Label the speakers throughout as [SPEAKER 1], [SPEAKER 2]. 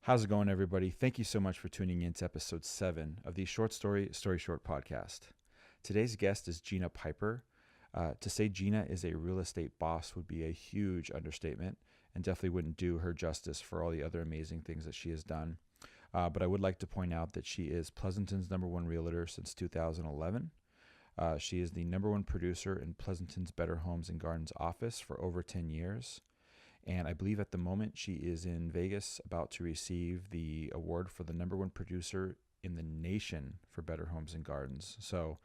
[SPEAKER 1] How's it going, everybody? Thank you so much for tuning in to episode 7 of the StoryShort podcast. Today's guest is Gina Piper. To say Gina is a real estate boss would be a huge understatement and definitely wouldn't do her justice for all the other amazing things that she has done. But I would like to point out that she is Pleasanton's #1 realtor since 2011. She is the #1 producer in Pleasanton's Better Homes and Gardens office for over 10 years. And I believe at the moment she is in Vegas about to receive the award for the #1 producer in the nation for Better Homes and Gardens. So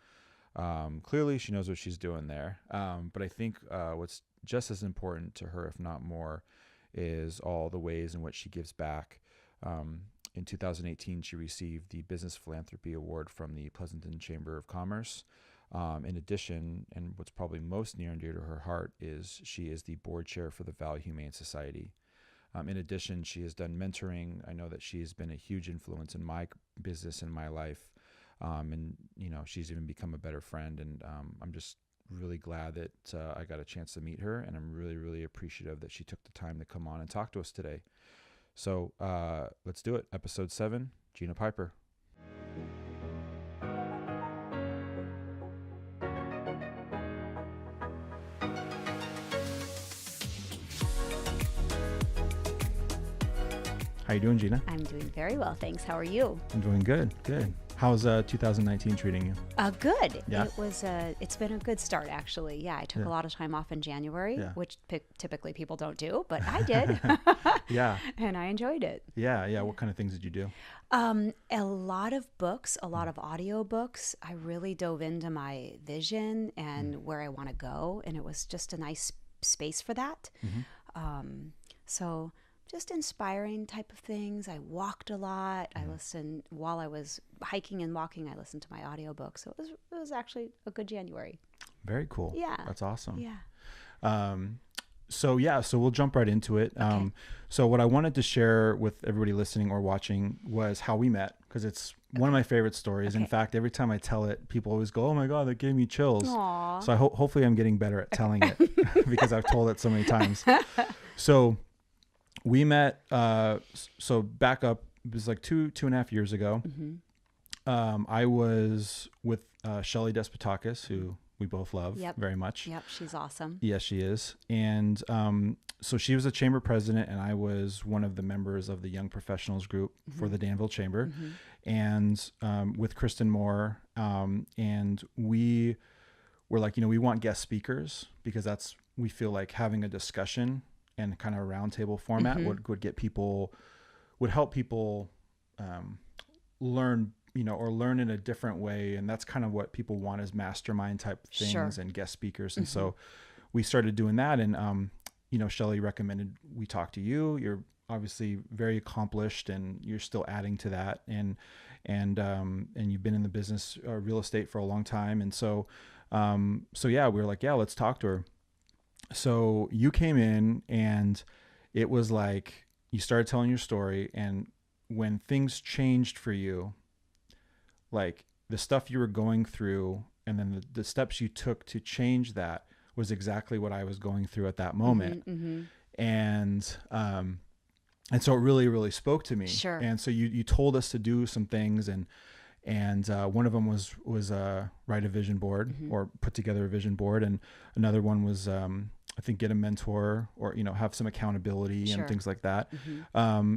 [SPEAKER 1] clearly she knows what she's doing there. But I think what's just as important to her, if not more, is all the ways in which she gives back. In 2018, she received the Business Philanthropy Award from the Pleasanton Chamber of Commerce. In addition, and what's probably most near and dear to her heart, is she is the board chair for the Valley Humane Society. In addition, she has done mentoring. I know that she's been a huge influence in my business and my life. And, you know, she's even become a better friend. And I'm just really glad that I got a chance to meet her. And I'm really, really appreciative that she took the time to come on and talk to us today. So let's do it. Episode 7, Gina Piper. How you doing, Gina?
[SPEAKER 2] I'm doing very well, thanks. How are you?
[SPEAKER 1] I'm doing good. Good. How's 2019 treating you?
[SPEAKER 2] Good.
[SPEAKER 1] Yeah.
[SPEAKER 2] It's been a good start, actually. Yeah, I took a lot of time off in January, which typically people don't do, but I did.
[SPEAKER 1] Yeah.
[SPEAKER 2] And I enjoyed it.
[SPEAKER 1] Yeah. What kind of things did you do?
[SPEAKER 2] A lot of books, a lot of audio books. I really dove into my vision and where I want to go, and it was just a nice space for that. So just inspiring type of things. I walked a lot. I listened while I was hiking and walking. I listened to my audiobooks. So it was actually a good January.
[SPEAKER 1] Very cool.
[SPEAKER 2] Yeah.
[SPEAKER 1] That's awesome.
[SPEAKER 2] Yeah.
[SPEAKER 1] So we'll jump right into it.
[SPEAKER 2] Okay.
[SPEAKER 1] So what I wanted to share with everybody listening or watching was how we met, because it's one of my favorite stories.
[SPEAKER 2] Okay.
[SPEAKER 1] In fact, every time I tell it, people always go, "Oh my God, that gave me chills."
[SPEAKER 2] Aww.
[SPEAKER 1] So hopefully I'm getting better at telling it because I've told it so many times. So we met, so back up, it was like two and a half years ago. I was with Shelly Despotakis, who we both love very much.
[SPEAKER 2] Yep, she's awesome.
[SPEAKER 1] Yes, she is. And so she was a chamber president, and I was one of the members of the young professionals group for the Danville Chamber. And with Kristen Moore, and we were like, we want guest speakers, because we feel like having a discussion and kind of a roundtable format would help people learn, or learn in a different way. And that's kind of what people want, is mastermind type things and guest speakers. And so we started doing that. And, Shelly recommended we talk to you. You're obviously very accomplished, and you're still adding to that. And you've been in the business, real estate, for a long time. And so we were like, let's talk to her. So you came in, and it was like you started telling your story, and when things changed for you, like the stuff you were going through, and then the steps you took to change that was exactly what I was going through at that moment. And so it really, really spoke to me.
[SPEAKER 2] Sure.
[SPEAKER 1] And so you told us to do some things, and one of them was write a vision board, or put together a vision board. And another one was, I think, get a mentor, or, have some accountability and things like that.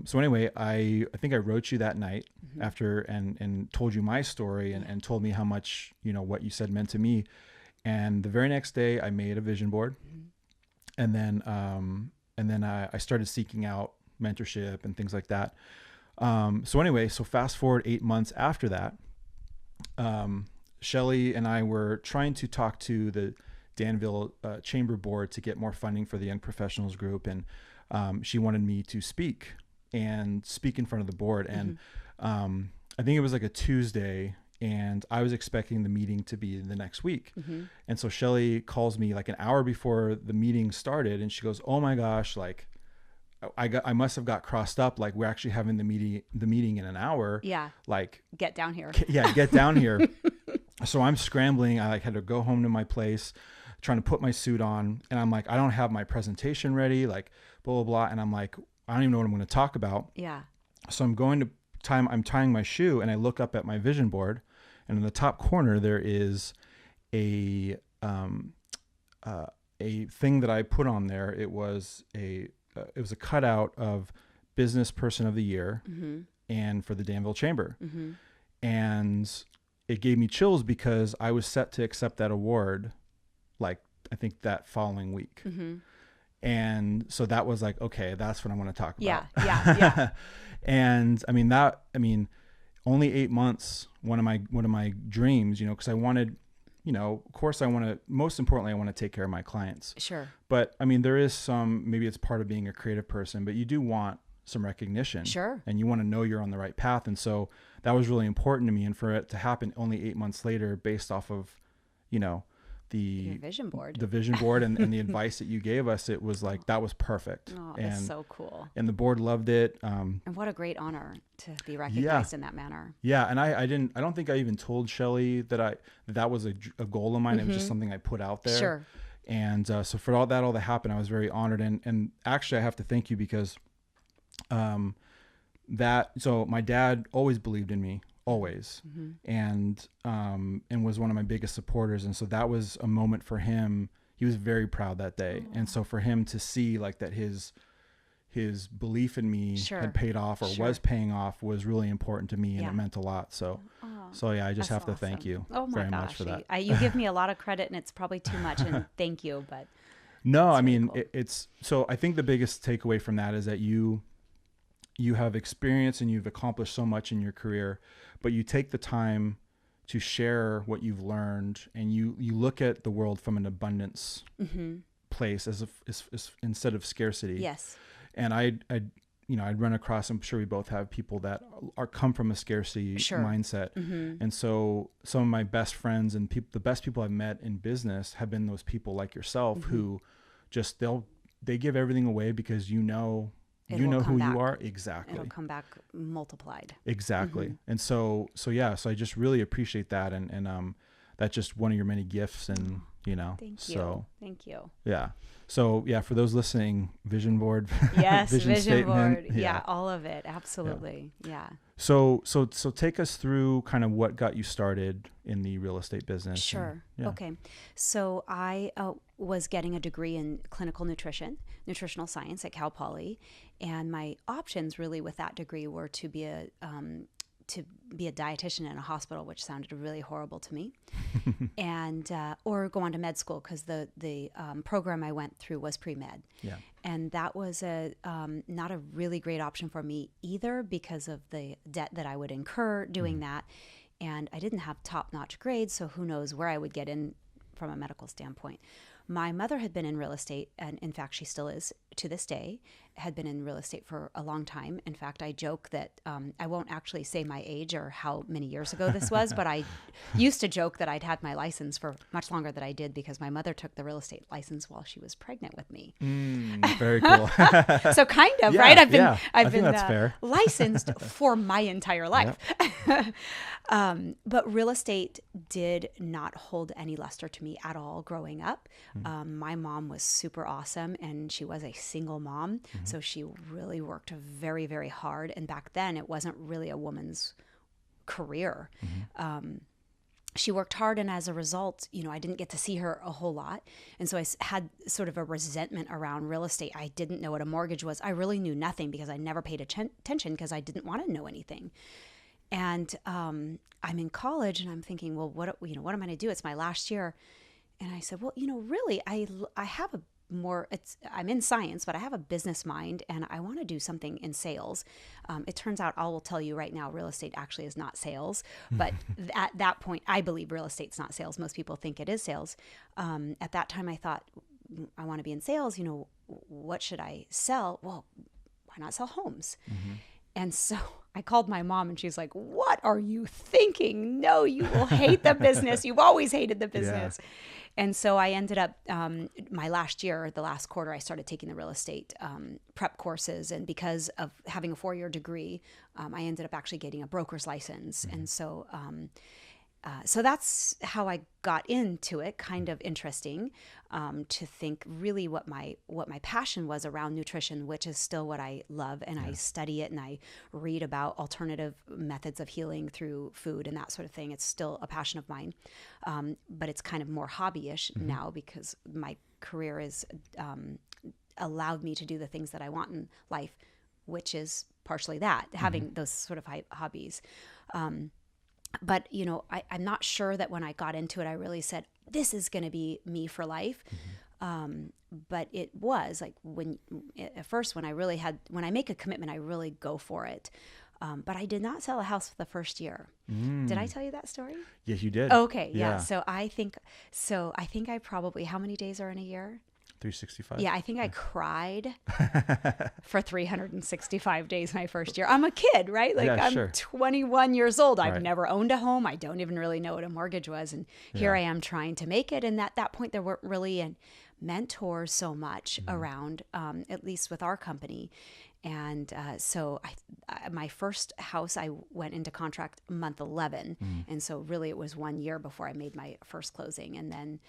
[SPEAKER 1] So anyway, I think I wrote you that night after, and told you my story, and told me how much, what you said meant to me. And the very next day I made a vision board. And then I started seeking out mentorship and things like that. So fast forward 8 months after that, Shelly and I were trying to talk to the Danville Chamber Board to get more funding for the Young Professionals Group. And she wanted me to speak in front of the board. And I think it was like a Tuesday, and I was expecting the meeting to be the next week. And so Shelly calls me like an hour before the meeting started, and she goes, "Oh my gosh, like I must have got crossed up. Like, we're actually having the meeting in an hour.
[SPEAKER 2] Yeah.
[SPEAKER 1] Like,
[SPEAKER 2] get down here."
[SPEAKER 1] Get down here. So I'm scrambling. I had to go home to my place, trying to put my suit on. And I'm like, I don't have my presentation ready, like blah, blah, blah. And I'm like, I don't even know what I'm going to talk about.
[SPEAKER 2] Yeah.
[SPEAKER 1] So I'm tying my shoe, and I look up at my vision board, and in the top corner there is a thing that I put on there. It was a cutout of Business Person of the Year, and for the Danville Chamber, and it gave me chills because I was set to accept that award, like I think that following week. And so that was like, okay, that's what I want to talk about.
[SPEAKER 2] Yeah.
[SPEAKER 1] And I mean, only 8 months, one of my dreams, you know, because I wanted, you know, of course most importantly, I want to take care of my clients.
[SPEAKER 2] Sure.
[SPEAKER 1] But I mean, there is maybe it's part of being a creative person, but you do want some recognition.
[SPEAKER 2] Sure.
[SPEAKER 1] And you want to know you're on the right path. And so that was really important to me. And for it to happen only 8 months later, based off of, you know, the vision board and the advice that you gave us, it was like, that was perfect.
[SPEAKER 2] Oh, that's so cool.
[SPEAKER 1] And the board loved it.
[SPEAKER 2] And what a great honor to be recognized in that manner.
[SPEAKER 1] Yeah. And I don't think I even told Shelly that was a goal of mine. It was just something I put out there.
[SPEAKER 2] Sure.
[SPEAKER 1] And so for all that happened, I was very honored. And actually I have to thank you because so my dad always believed in me, always, and was one of my biggest supporters. And so that was a moment for him. He was very proud that day. And so for him to see like that his belief in me had paid off or was paying off was really important to me, and it meant a lot. So yeah, I just have to thank you very much for that.
[SPEAKER 2] You give me a lot of credit, and it's probably too much, and thank you, but
[SPEAKER 1] no, I mean, cool. So I think the biggest takeaway from that is that you have experience and you've accomplished so much in your career, but you take the time to share what you've learned, and you look at the world from an abundance place as instead of scarcity.
[SPEAKER 2] Yes.
[SPEAKER 1] And I'd run across, I'm sure we both have people that come from a scarcity mindset. And so some of my best friends and the best people I've met in business have been those people like yourself who just, they give everything away because you know who you are. Exactly.
[SPEAKER 2] It'll come back multiplied.
[SPEAKER 1] Exactly. And so I just really appreciate that. And that's just one of your many gifts. And, you know,
[SPEAKER 2] Thank you.
[SPEAKER 1] Yeah. So yeah, for those listening, vision board,
[SPEAKER 2] yes,
[SPEAKER 1] vision
[SPEAKER 2] board. Yeah. All of it. Absolutely. Yeah.
[SPEAKER 1] So take us through kind of what got you started in the real estate business.
[SPEAKER 2] Sure. Okay. So I was getting a degree in clinical nutritional science at Cal Poly, and my options really with that degree were to be a dietitian in a hospital, which sounded really horrible to me, and or go on to med school, because the program I went through was pre-med. Yeah. And that was not a really great option for me either, because of the debt that I would incur doing that, and I didn't have top-notch grades, so who knows where I would get in from a medical standpoint. My mother had been in real estate, and in fact, she still is to this day, had been in real estate for a long time. In fact, I joke that I won't actually say my age or how many years ago this was, but I used to joke that I'd had my license for much longer than I did, because my mother took the real estate license while she was pregnant with me.
[SPEAKER 1] Very cool.
[SPEAKER 2] So kind of, right? I've been
[SPEAKER 1] that's fair.
[SPEAKER 2] licensed for my entire life. But real estate did not hold any luster to me at all growing up. My mom was super awesome, and she was a single mom. So she really worked very, very hard. And back then it wasn't really a woman's career. She worked hard, and as a result, I didn't get to see her a whole lot. And so I had sort of a resentment around real estate. I didn't know what a mortgage was. I really knew nothing, because I never paid attention, because I didn't want to know anything. And I'm in college, and I'm thinking, well, what am I going to do? It's my last year. And I said, well, really, I have I'm in science, but I have a business mind, and I want to do something in sales. It turns out, I will tell you right now, real estate actually is not sales. But at that point, I believe real estate's not sales. Most people think it is sales. At that time, I thought, I want to be in sales. What should I sell? Well, why not sell homes? And so I called my mom, and she's like, what are you thinking? No, you will hate the business. You've always hated the business. Yeah. And so I ended up, my last year, the last quarter, I started taking the real estate prep courses. And because of having a 4-year degree, I ended up actually getting a broker's license. And so So that's how I got into it. Kind of interesting to think really what my passion was around nutrition, which is still what I love, and I study it and I read about alternative methods of healing through food and that sort of thing. It's still a passion of mine, but it's kind of more hobbyish now because my career is allowed me to do the things that I want in life, which is partially that, having those sort of hobbies. But, I'm not sure that when I got into it, I really said, this is going to be me for life. But it was like at first when I make a commitment, I really go for it. But I did not sell a house for the first year. Did I tell you that story?
[SPEAKER 1] Yes, you did.
[SPEAKER 2] Okay. Yeah. So I think I probably, how many days are in a year?
[SPEAKER 1] 365.
[SPEAKER 2] Yeah, I think I cried for 365 days my first year. I'm a kid, right? Like I'm 21 years old. I've never owned a home. I don't even really know what a mortgage was. And here I am trying to make it. And at that point, there weren't really mentors so much around, at least with our company. And so my first house, I went into contract month 11. And so really it was 1 year before I made my first closing. And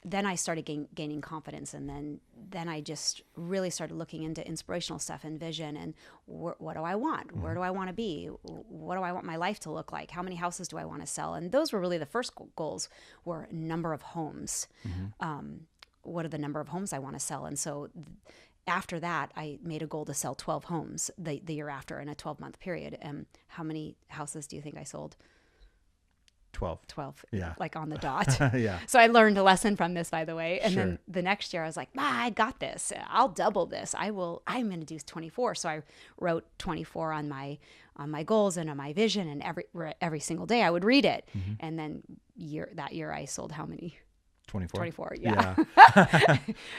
[SPEAKER 2] then I started gaining confidence, and then I just really started looking into inspirational stuff and vision and what do I want? Where do I want to be? What do I want my life to look like? How many houses do I want to sell? And those were really the first goals, were number of homes. What are the number of homes I want to sell? And so after that, I made a goal to sell 12 homes the year after in a 12-month period. How many houses do you think I sold? 12.
[SPEAKER 1] Yeah.
[SPEAKER 2] Like on the dot.
[SPEAKER 1] Yeah.
[SPEAKER 2] So I learned a lesson from this, by the way. And then the next year I was like, I got this. I'll double this. I'm going to do 24. So I wrote 24 on my goals and on my vision, and every single day I would read it. And then that year I sold how many? 24. Yeah.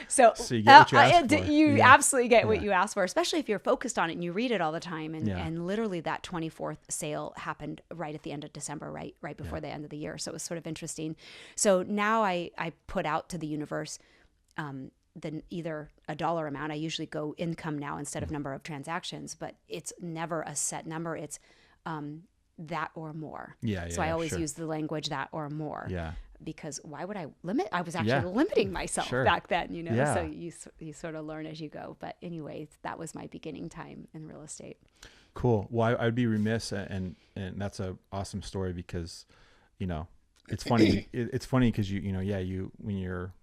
[SPEAKER 2] So
[SPEAKER 1] you get what you asked for.
[SPEAKER 2] You absolutely get what you asked for, especially if you're focused on it and you read it all the time. And literally that 24th sale happened right at the end of December, right before the end of the year. So it was sort of interesting. So now I put out to the universe either a dollar amount. I usually go income now instead of number of transactions, but it's never a set number. It's that or more. So I always use the language that or more. Yeah. Because why would I limit? I was actually limiting myself back then, so you sort of learn as you go. But anyway, that was my beginning time in real estate.
[SPEAKER 1] Cool. Well, I'd be remiss, and that's an awesome story because, it's funny. It's funny because when your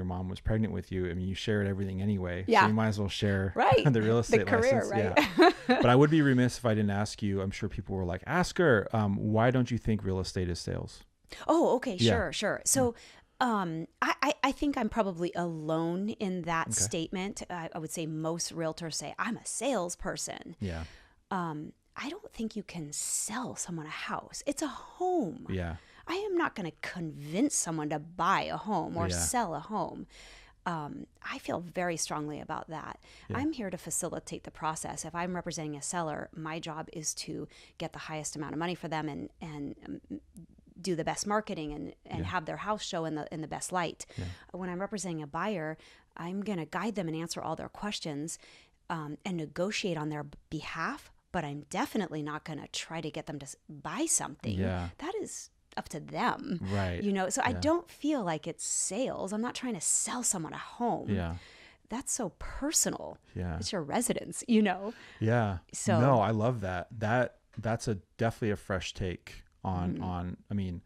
[SPEAKER 1] mom was pregnant with you, I mean, you shared everything anyway. Yeah. So you might as well share the real estate
[SPEAKER 2] the career,
[SPEAKER 1] license.
[SPEAKER 2] Right?
[SPEAKER 1] Yeah. But I would be remiss if I didn't ask you. I'm sure people were like, ask her, why don't you think real estate is sales?
[SPEAKER 2] Oh, okay. Sure. So, I think I'm probably alone in that statement. I would say most realtors say I'm a salesperson.
[SPEAKER 1] Yeah.
[SPEAKER 2] I don't think you can sell someone a house. It's a home.
[SPEAKER 1] Yeah.
[SPEAKER 2] I am not going to convince someone to buy a home or sell a home. I feel very strongly about that. Yeah. I'm here to facilitate the process. If I'm representing a seller, my job is to get the highest amount of money for them and do the best marketing and have their house show in the best light. Yeah. When I'm representing a buyer, I'm going to guide them and answer all their questions and negotiate on their behalf, but I'm definitely not going to try to get them to buy something. Yeah. That is up to them.
[SPEAKER 1] Right.
[SPEAKER 2] So I don't feel like it's sales. I'm not trying to sell someone a home.
[SPEAKER 1] Yeah.
[SPEAKER 2] That's so personal.
[SPEAKER 1] Yeah.
[SPEAKER 2] It's your residence,
[SPEAKER 1] Yeah.
[SPEAKER 2] So
[SPEAKER 1] no, I love that. That's definitely a fresh take on I mean,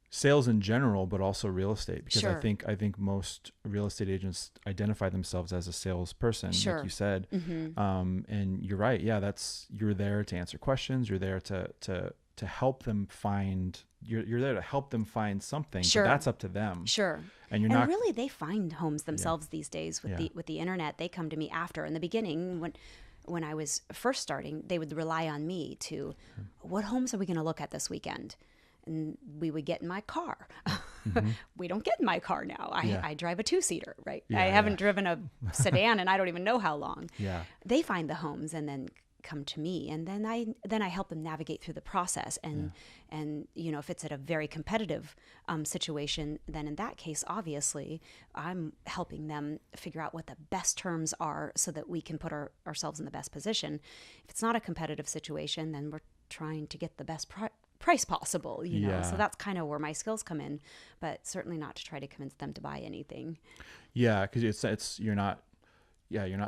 [SPEAKER 1] sales in general, but also real estate, because I think most real estate agents identify themselves as a salesperson, like you said. And you're right. Yeah, you're there to answer questions. You're there to help them find. You're there to help them find something. But that's up to them.
[SPEAKER 2] Sure.
[SPEAKER 1] And you're not
[SPEAKER 2] really, they find homes themselves these days with the internet. They come to me after. In the beginning, when I was first starting, they would rely on me to, what homes are we going to look at this weekend? And we would get in my car. We don't get in my car now. I drive a 2-seater, right? I haven't driven a sedan and I don't even know how long. Yeah. They find the homes and then come to me, and then I help them navigate through the process. And if it's at a very competitive situation, then in that case, obviously, I'm helping them figure out what the best terms are so that we can put ourselves in the best position. If it's not a competitive situation, then we're trying to get the best price possible, you know? So
[SPEAKER 1] Yeah.
[SPEAKER 2] that's kind of where my skills come in, but certainly not to try to convince them to buy anything.
[SPEAKER 1] Yeah. Cause you're not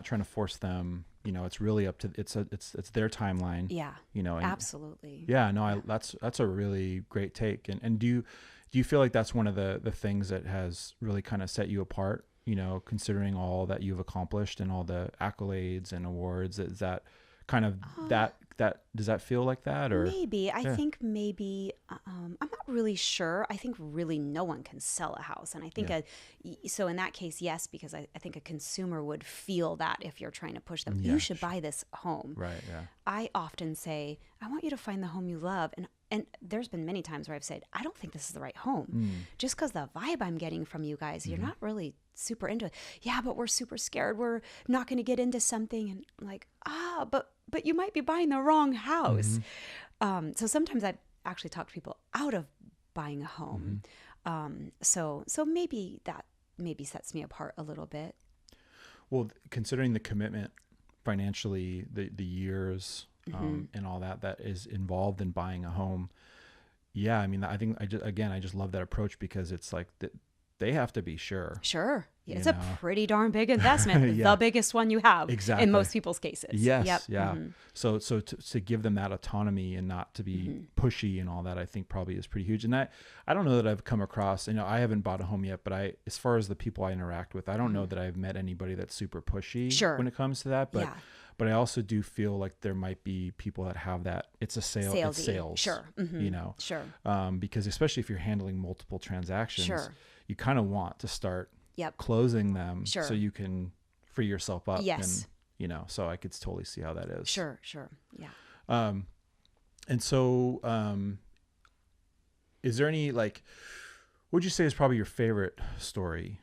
[SPEAKER 1] trying to force them, you know, it's really up to, it's their timeline,
[SPEAKER 2] Yeah,
[SPEAKER 1] you know, and
[SPEAKER 2] absolutely.
[SPEAKER 1] yeah, no, that's a really great take. And do you feel like that's one of the things that has really kind of set you apart, you know, considering all that you've accomplished and all the accolades and awards? Is that kind of that does that feel like that, or?
[SPEAKER 2] Maybe. I
[SPEAKER 1] Yeah.
[SPEAKER 2] think maybe, I'm not really sure. I think really no one can sell a house. And I think, so in that case, yes, because I think a consumer would feel that if you're trying to push them,
[SPEAKER 1] Yeah,
[SPEAKER 2] you should buy this home.
[SPEAKER 1] Right. Yeah.
[SPEAKER 2] I often say, I want you to find the home you love. And there's been many times where I've said, I don't think this is the right home. Just because the vibe I'm getting from you guys, you're not really super into it. Yeah, but we're super scared. We're not going to get into something. And like, but you might be buying the wrong house. So sometimes I actually talk to people out of buying a home. So maybe that sets me apart a little bit.
[SPEAKER 1] Well, considering the commitment financially, the years, and all that is involved in buying a home. Yeah. I mean, I think I just love that approach, because it's like they have to be sure.
[SPEAKER 2] Sure. Yeah, it's
[SPEAKER 1] You
[SPEAKER 2] a
[SPEAKER 1] know?
[SPEAKER 2] pretty darn big investment.
[SPEAKER 1] Yeah.
[SPEAKER 2] The biggest one you have
[SPEAKER 1] Exactly.
[SPEAKER 2] in most people's cases.
[SPEAKER 1] Yes.
[SPEAKER 2] Yep.
[SPEAKER 1] Yeah. So to give them that autonomy and not to be pushy and all that, I think probably is pretty huge. And I don't know that I've come across, you know, I haven't bought a home yet, but as far as the people I interact with, I don't know that I've met anybody that's super pushy when it comes to that. But but I also do feel like there might be people that have that. It's a sale.
[SPEAKER 2] Salesy.
[SPEAKER 1] It's sales.
[SPEAKER 2] Sure.
[SPEAKER 1] You know.
[SPEAKER 2] Sure.
[SPEAKER 1] Because especially if you're handling multiple transactions,
[SPEAKER 2] Sure.
[SPEAKER 1] you kind of want to start closing them so you can free yourself up.
[SPEAKER 2] Yes.
[SPEAKER 1] And, you know, so I could totally see how that is.
[SPEAKER 2] Sure. Yeah.
[SPEAKER 1] And so, is there any, like, what would you say is probably your favorite story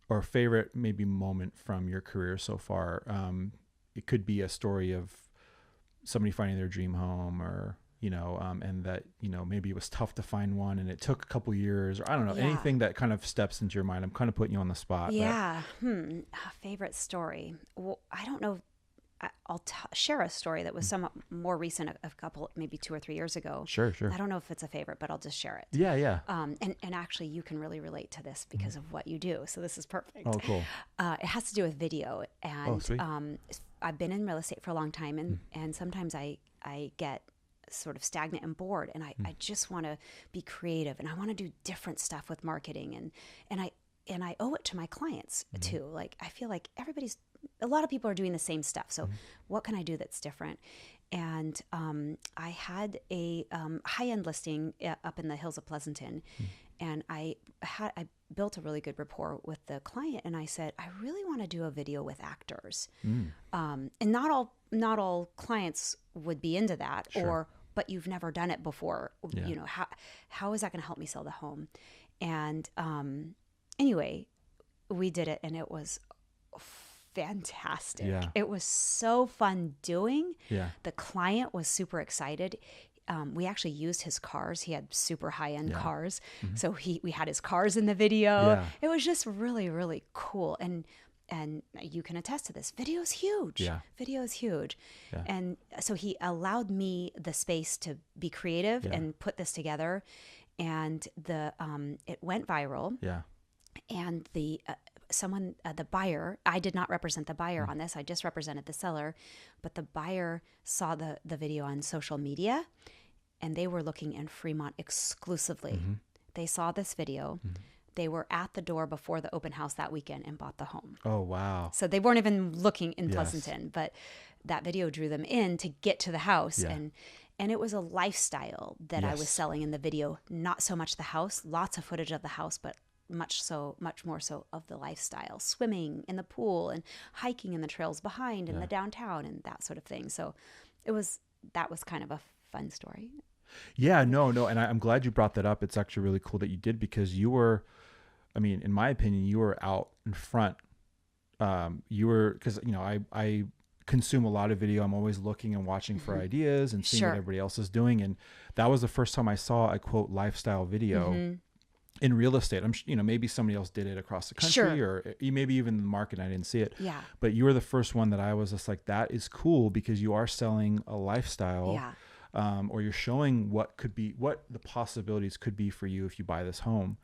[SPEAKER 1] or favorite maybe moment from your career so far? It could be a story of somebody finding their dream home, or, you know, and that, you know, maybe it was tough to find one and it took a couple years, or I don't know, anything that kind of steps into your mind. I'm kind of putting you on the spot.
[SPEAKER 2] Yeah. A favorite story. Well, I don't know. I'll share a story that was somewhat more recent, a couple, maybe 2 or 3 years ago.
[SPEAKER 1] Sure.
[SPEAKER 2] I don't know if it's a favorite, but I'll just share it.
[SPEAKER 1] Yeah.
[SPEAKER 2] And actually, you can really relate to this because of what you do. So this is perfect.
[SPEAKER 1] Oh, cool.
[SPEAKER 2] It has to do with video. And
[SPEAKER 1] sweet.
[SPEAKER 2] I've been in real estate for a long time, and sometimes I get sort of stagnant and bored, and I just want to be creative, and I want to do different stuff with marketing, and I owe it to my clients too. Like, I feel like a lot of people are doing the same stuff. So what can I do that's different? And I had a high-end listing up in the hills of Pleasanton, and I built a really good rapport with the client, and I said, I really want to do a video with actors. And not all clients would be into that, but you've never done it before. You know, how is that going to help me sell the home? And anyway, we did it, and it was fantastic. It was so fun doing. The client was super excited. We actually used his cars. He had super high-end cars. So we had his cars in the video. It was just really, really cool. And you can attest to this. Video is huge. Video is huge. And so he allowed me the space to be creative and put this together. And it went viral. And the buyer, I did not represent the buyer on this. I just represented the seller, but the buyer saw the video on social media, and they were looking in Fremont exclusively. They saw this video. They were at the door before the open house that weekend and bought the home.
[SPEAKER 1] Oh, wow.
[SPEAKER 2] So they weren't even looking in Pleasanton, but that video drew them in to get to the house. And it was a lifestyle that I was selling in the video. Not so much the house, lots of footage of the house, but much more so of the lifestyle, swimming in the pool and hiking in the trails behind in the downtown and that sort of thing. So that was kind of a fun story.
[SPEAKER 1] Yeah, no. And I'm glad you brought that up. It's actually really cool that you did, because you were, I mean, in my opinion, you were out in front. Because, you know, I consume a lot of video. I'm always looking and watching for ideas and seeing what everybody else is doing. And that was the first time I saw a quote lifestyle video in real estate. Maybe somebody else did it across the country or maybe even the market. I didn't see it. But you were the first one that I was just like, that is cool, because you are selling a lifestyle. or you're showing what the possibilities could be for you if you buy this home.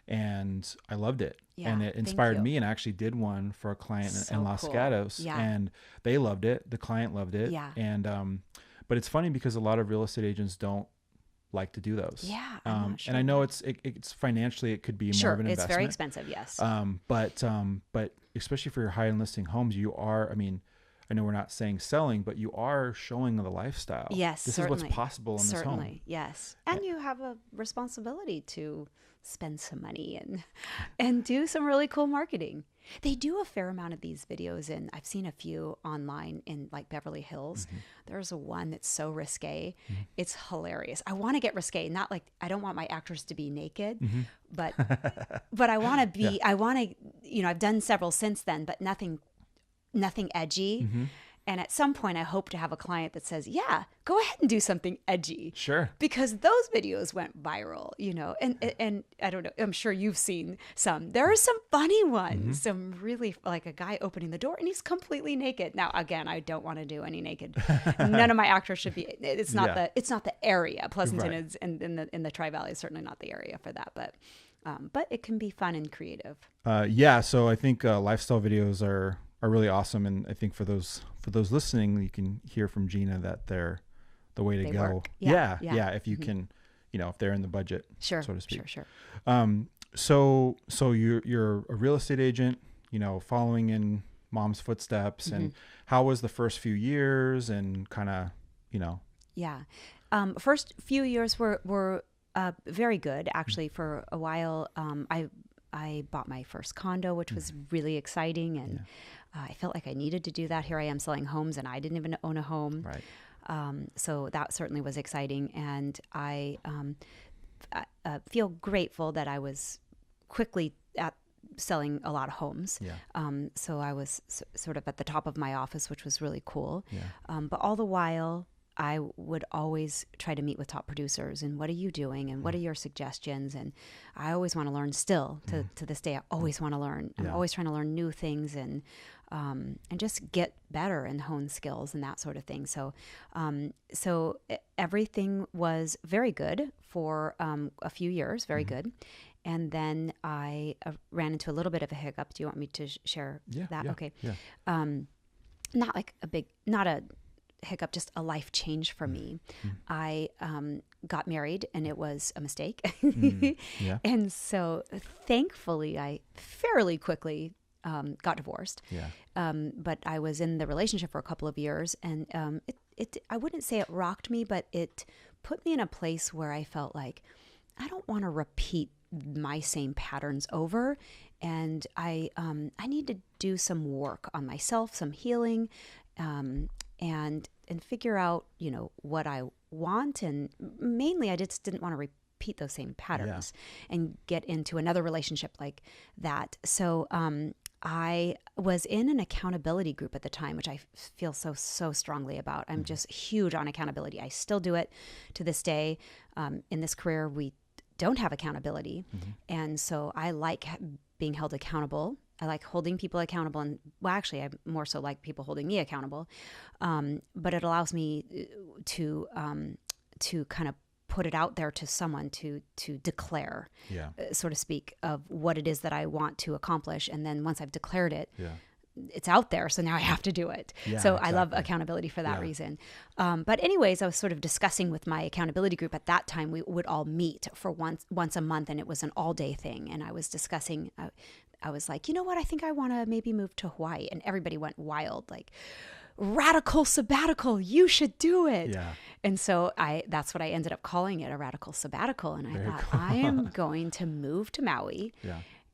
[SPEAKER 1] And I loved it.
[SPEAKER 2] Yeah,
[SPEAKER 1] and it inspired me, and I actually did one for a client in Los Gatos, and they loved it. The client loved it.
[SPEAKER 2] Yeah.
[SPEAKER 1] And, but it's funny because a lot of real estate agents don't like to do those.
[SPEAKER 2] Yeah. I'm not sure.
[SPEAKER 1] And I know it's financially, it could be more of an investment.
[SPEAKER 2] It's very expensive. Yes.
[SPEAKER 1] But especially for your high-end listing homes, you are, I mean, I know we're not saying selling, but you are showing the lifestyle.
[SPEAKER 2] Yes,
[SPEAKER 1] this
[SPEAKER 2] certainly.
[SPEAKER 1] is what's possible in this home.
[SPEAKER 2] Yes. And you have a responsibility to spend some money and do some really cool marketing. They do a fair amount of these videos, and I've seen a few online in like Beverly Hills.
[SPEAKER 1] Mm-hmm.
[SPEAKER 2] There's one that's so risque. Mm-hmm. It's hilarious. I want to get risque, not like, I don't want my actors to be naked,
[SPEAKER 1] mm-hmm.
[SPEAKER 2] but I want to be, I want to, you know, I've done several since then, but nothing edgy.
[SPEAKER 1] Mm-hmm.
[SPEAKER 2] And at some point, I hope to have a client that says, yeah, go ahead and do something edgy.
[SPEAKER 1] Sure.
[SPEAKER 2] Because those videos went viral, you know, and I don't know, I'm sure you've seen some. There are some funny ones, mm-hmm. some really, like a guy opening the door and he's completely naked. Now, again, I don't want to do any naked. None of my actors should be, it's not the area. Pleasanton is, in the Tri-Valley is certainly not the area for that, but it can be fun and creative.
[SPEAKER 1] So I think lifestyle videos are really awesome, and I think for those listening, you can hear from Gina that they're the way to go.
[SPEAKER 2] Work.
[SPEAKER 1] Yeah. If you
[SPEAKER 2] mm-hmm.
[SPEAKER 1] can, you know, if they're in the budget,
[SPEAKER 2] sure,
[SPEAKER 1] so to speak.
[SPEAKER 2] Sure.
[SPEAKER 1] So you're a real estate agent, you know, following in mom's footsteps, mm-hmm. and how was the first few years, and kind of, you know?
[SPEAKER 2] Yeah, first few years were very good actually. For a while, I bought my first condo, which was really exciting, and I felt like I needed to do that. Here I am selling homes, and I didn't even own a home.
[SPEAKER 1] Right.
[SPEAKER 2] So that certainly was exciting, and I feel grateful that I was quickly at selling a lot of homes.
[SPEAKER 1] Yeah.
[SPEAKER 2] So I was sort of at the top of my office, which was really cool.
[SPEAKER 1] Yeah.
[SPEAKER 2] But all the while, I would always try to meet with top producers and what are you doing and what are your suggestions? And I always want to learn still to this day. I always want to learn. I'm always trying to learn new things and just get better and hone skills and that sort of thing. So everything was very good for a few years, very good. And then I ran into a little bit of a hiccup. Do you want me to share that?
[SPEAKER 1] Yeah,
[SPEAKER 2] okay.
[SPEAKER 1] Yeah.
[SPEAKER 2] Not a hiccup, just a life change for me. I got married and it was a mistake.
[SPEAKER 1] Yeah.
[SPEAKER 2] And so thankfully I fairly quickly got divorced.
[SPEAKER 1] Yeah.
[SPEAKER 2] But I was in the relationship for a couple of years, and it I wouldn't say it rocked me, but it put me in a place where I felt like I don't want to repeat my same patterns over, and I need to do some work on myself, some healing, and figure out, you know, what I want. And mainly I just didn't want to repeat those same patterns and get into another relationship like that. So I was in an accountability group at the time, which I feel so strongly about. I'm just huge on accountability. I still do it to this day. In this career, we don't have accountability. And so I like being held accountable. I like holding people accountable, and well, actually, I more so like people holding me accountable. But it allows me to kind of put it out there to someone to declare, so to speak, of what it is that I want to accomplish. And then once I've declared it, it's out there. So now I have to do it.
[SPEAKER 1] Yeah,
[SPEAKER 2] so
[SPEAKER 1] exactly.
[SPEAKER 2] I love accountability for that reason. But anyways, I was sort of discussing with my accountability group at that time. We would all meet for once a month, and it was an all-day thing. And I was discussing, I was like, you know what? I think I want to maybe move to Hawaii. And everybody went wild, like, radical sabbatical, you should do it.
[SPEAKER 1] Yeah.
[SPEAKER 2] And so that's what I ended up calling it, a radical sabbatical. And I thought, I am going to move to Maui,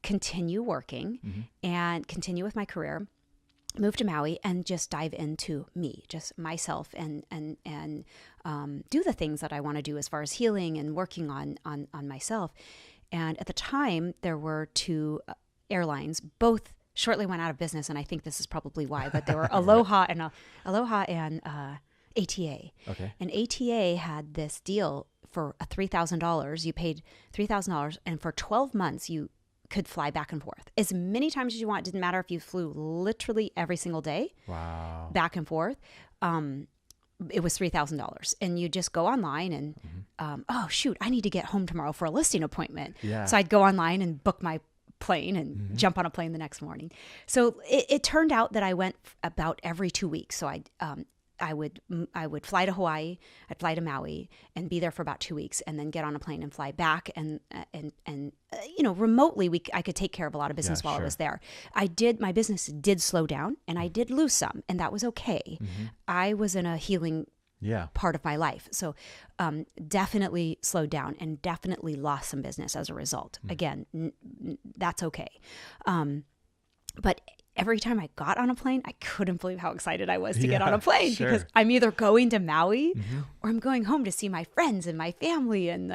[SPEAKER 2] continue working and continue with my career, move to Maui and just dive into me, just myself, and do the things that I want to do as far as healing and working on myself. And at the time, there were two airlines, both shortly went out of business, and I think this is probably why. But there were Aloha and ATA.
[SPEAKER 1] Okay.
[SPEAKER 2] And ATA had this deal for $3,000. You paid $3,000, and for 12 months you could fly back and forth as many times as you want. It didn't matter if you flew literally every single day.
[SPEAKER 1] Wow.
[SPEAKER 2] Back and forth. it was $3,000, and you just go online and, oh shoot, I need to get home tomorrow for a listing appointment.
[SPEAKER 1] Yeah.
[SPEAKER 2] So I'd go online and book my plane and jump on a plane the next morning. So it turned out that I went about every 2 weeks. So I would fly to Hawaii, I'd fly to Maui and be there for about 2 weeks, and then get on a plane and fly back. And remotely I could take care of a lot of business while I was there. My business did slow down, and I did lose some, and that was okay. I was in a healing part of my life. So definitely slowed down and definitely lost some business as a result. Again, that's okay. But every time I got on a plane, I couldn't believe how excited I was to get on a plane, because I'm either going to Maui or I'm going home to see my friends and my family. And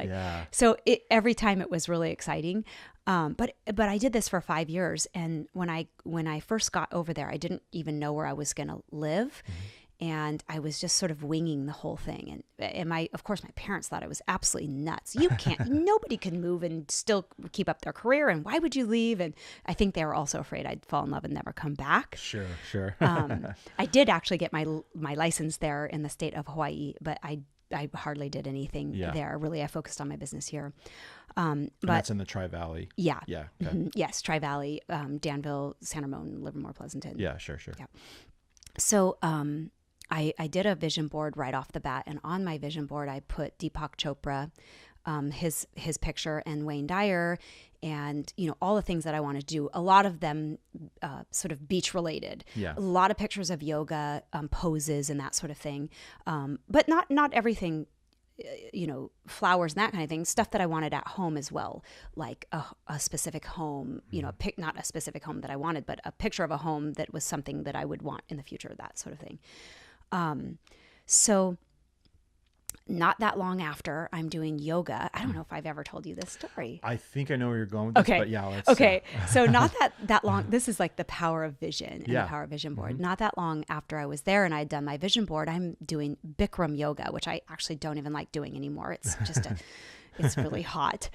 [SPEAKER 2] so every time it was really exciting. But I did this for 5 years. And when I first got over there, I didn't even know where I was going to live. And I was just sort of winging the whole thing. And of course, my parents thought I was absolutely nuts. You can't, nobody can move and still keep up their career. And why would you leave? And I think they were also afraid I'd fall in love and never come back.
[SPEAKER 1] Sure.
[SPEAKER 2] I did actually get my license there in the state of Hawaii, but I hardly did anything there. Really, I focused on my business here.
[SPEAKER 1] But that's in the Tri-Valley.
[SPEAKER 2] Yeah.
[SPEAKER 1] Yeah. Okay.
[SPEAKER 2] Yes. Tri-Valley, Danville, San Ramon, Livermore, Pleasanton.
[SPEAKER 1] Yeah, sure.
[SPEAKER 2] Yeah. So, I did a vision board right off the bat, and on my vision board, I put Deepak Chopra, his picture, and Wayne Dyer, and all the things that I want to do. A lot of them sort of beach related.
[SPEAKER 1] Yeah.
[SPEAKER 2] A lot of pictures of yoga poses and that sort of thing, but not everything. Flowers and that kind of thing. Stuff that I wanted at home as well, like a specific home. Not a specific home that I wanted, but a picture of a home that was something that I would want in the future. That sort of thing. So not that long after, I'm doing yoga. I don't know if I've ever told you this story.
[SPEAKER 1] I think I know where you're going with this, but let's...
[SPEAKER 2] Okay. So not that long, this is like the power of vision and the power of vision board. Not that long after I was there and I had done my vision board, I'm doing Bikram yoga, which I actually don't even like doing anymore. It's just it's really hot.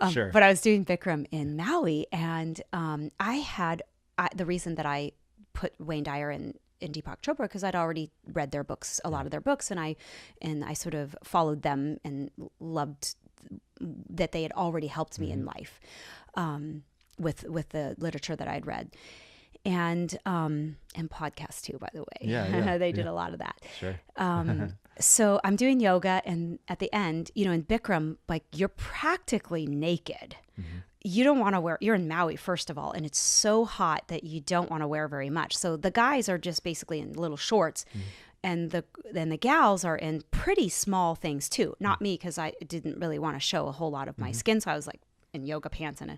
[SPEAKER 1] Sure.
[SPEAKER 2] But I was doing Bikram in Maui, and the reason that I put Wayne Dyer in Deepak Chopra, because I'd already read their books, a lot of their books, and I sort of followed them and loved that they had already helped me in life with the literature that I'd read, and podcasts too, by the way.
[SPEAKER 1] Yeah.
[SPEAKER 2] They did a lot of that.
[SPEAKER 1] Sure.
[SPEAKER 2] So I'm doing yoga, and at the end, in Bikram, like, you're practically naked. You don't want to wear, you're in Maui, first of all, and it's so hot that you don't want to wear very much. So the guys are just basically in little shorts, and the gals are in pretty small things too. Not me, because I didn't really want to show a whole lot of my skin. So I was like in yoga pants and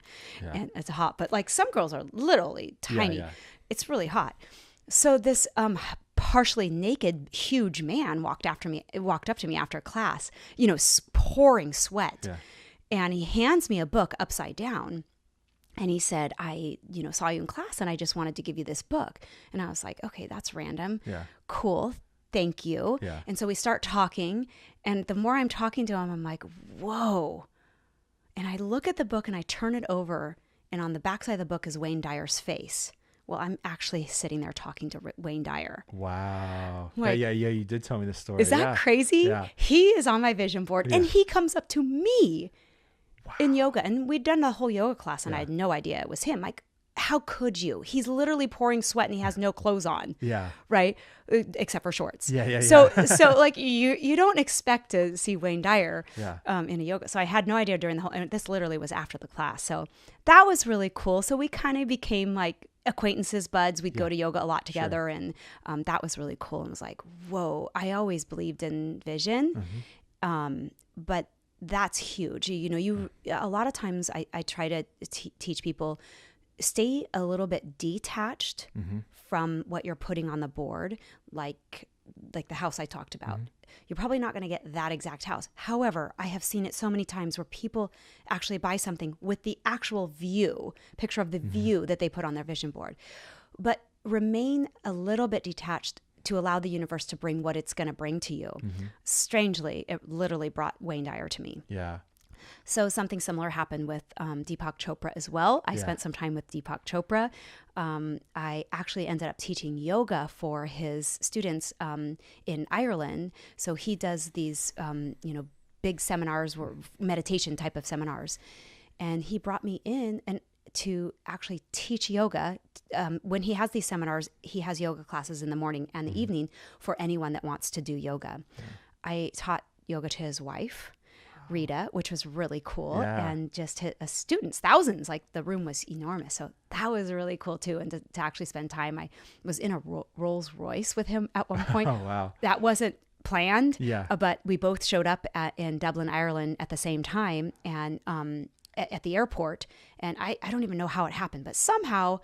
[SPEAKER 2] it's hot. But like, some girls are literally tiny. It's really hot. So this partially naked, huge man walked up to me after class, pouring sweat. Yeah. And he hands me a book upside down, and he said, I saw you in class, and I just wanted to give you this book. And I was like, okay, that's random. Yeah. Cool. Thank you. Yeah. And so we start talking, and the more I'm talking to him, I'm like, whoa. And I look at the book and I turn it over, and on the backside of the book is Wayne Dyer's face. Well, I'm actually sitting there talking to Wayne Dyer.
[SPEAKER 1] Wow. Like, yeah, you did tell me this story.
[SPEAKER 2] Is that crazy? Yeah. He is on my vision board, and he comes up to me in yoga. And we'd done a whole yoga class, and I had no idea it was him. Like, how could you? He's literally pouring sweat, and he has no clothes on. Yeah. Right? Except for shorts. Yeah. So like, you don't expect to see Wayne Dyer in a yoga. So I had no idea during the whole, and this literally was after the class. So that was really cool. So we kind of became like acquaintances, buds. We'd go to yoga a lot together. Sure. And that was really cool. And was like, whoa, I always believed in vision. But that's huge. A lot of times I try to teach people, stay a little bit detached from what you're putting on the board, like the house I talked about. You're probably not going to get that exact house. However, I have seen it so many times where people actually buy something with the actual picture of the view that they put on their vision board. But remain a little bit detached to allow the universe to bring what it's going to bring to you. Strangely, it literally brought Wayne Dyer to me. Yeah. So something similar happened with Deepak Chopra as well. I
[SPEAKER 1] Yeah.
[SPEAKER 2] spent some time with Deepak Chopra. I actually ended up teaching yoga for his students in Ireland. So he does these, big seminars, or meditation type of seminars. And he brought me in and to actually teach yoga. When he has these seminars, he has yoga classes in the morning and the evening for anyone that wants to do yoga. Yeah. I taught yoga to his wife, Rodda, which was really cool.
[SPEAKER 1] Yeah.
[SPEAKER 2] And just his students, thousands, like the room was enormous. So that was really cool too. And to actually spend time, I was in a Rolls Royce with him at one point.
[SPEAKER 1] Oh, wow.
[SPEAKER 2] That wasn't planned,
[SPEAKER 1] Yeah.
[SPEAKER 2] But we both showed up in Dublin, Ireland at the same time. And at the airport, and I don't even know how it happened, but somehow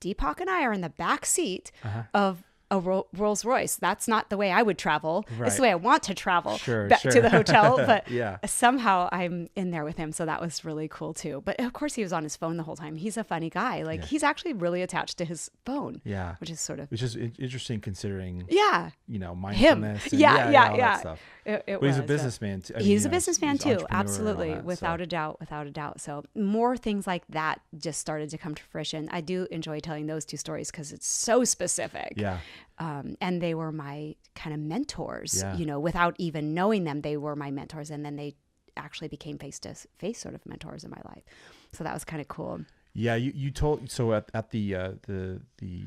[SPEAKER 2] Deepak and I are in the back seat of a Rolls Royce. That's not the way I would travel.
[SPEAKER 1] Right.
[SPEAKER 2] It's the way I want to travel
[SPEAKER 1] Sure.
[SPEAKER 2] to the hotel, but
[SPEAKER 1] Yeah.
[SPEAKER 2] somehow I'm in there with him. So that was really cool too. But of course he was on his phone the whole time. He's a funny guy. Like he's actually really attached to his phone.
[SPEAKER 1] Yeah.
[SPEAKER 2] Which is
[SPEAKER 1] interesting considering,
[SPEAKER 2] yeah,
[SPEAKER 1] mindfulness.
[SPEAKER 2] him.
[SPEAKER 1] And
[SPEAKER 2] Yeah.
[SPEAKER 1] all that stuff.
[SPEAKER 2] But
[SPEAKER 1] he's a businessman too.
[SPEAKER 2] He's a businessman too.
[SPEAKER 1] Entrepreneur and all
[SPEAKER 2] Absolutely.
[SPEAKER 1] that,
[SPEAKER 2] Without a doubt. So more things like that just started to come to fruition. I do enjoy telling those two stories because it's so specific.
[SPEAKER 1] Yeah.
[SPEAKER 2] And they were my kind of mentors,
[SPEAKER 1] Yeah.
[SPEAKER 2] without even knowing them, they were my mentors. And then they actually became face-to-face sort of mentors in my life. So that was kind of cool.
[SPEAKER 1] Yeah. You told, so at the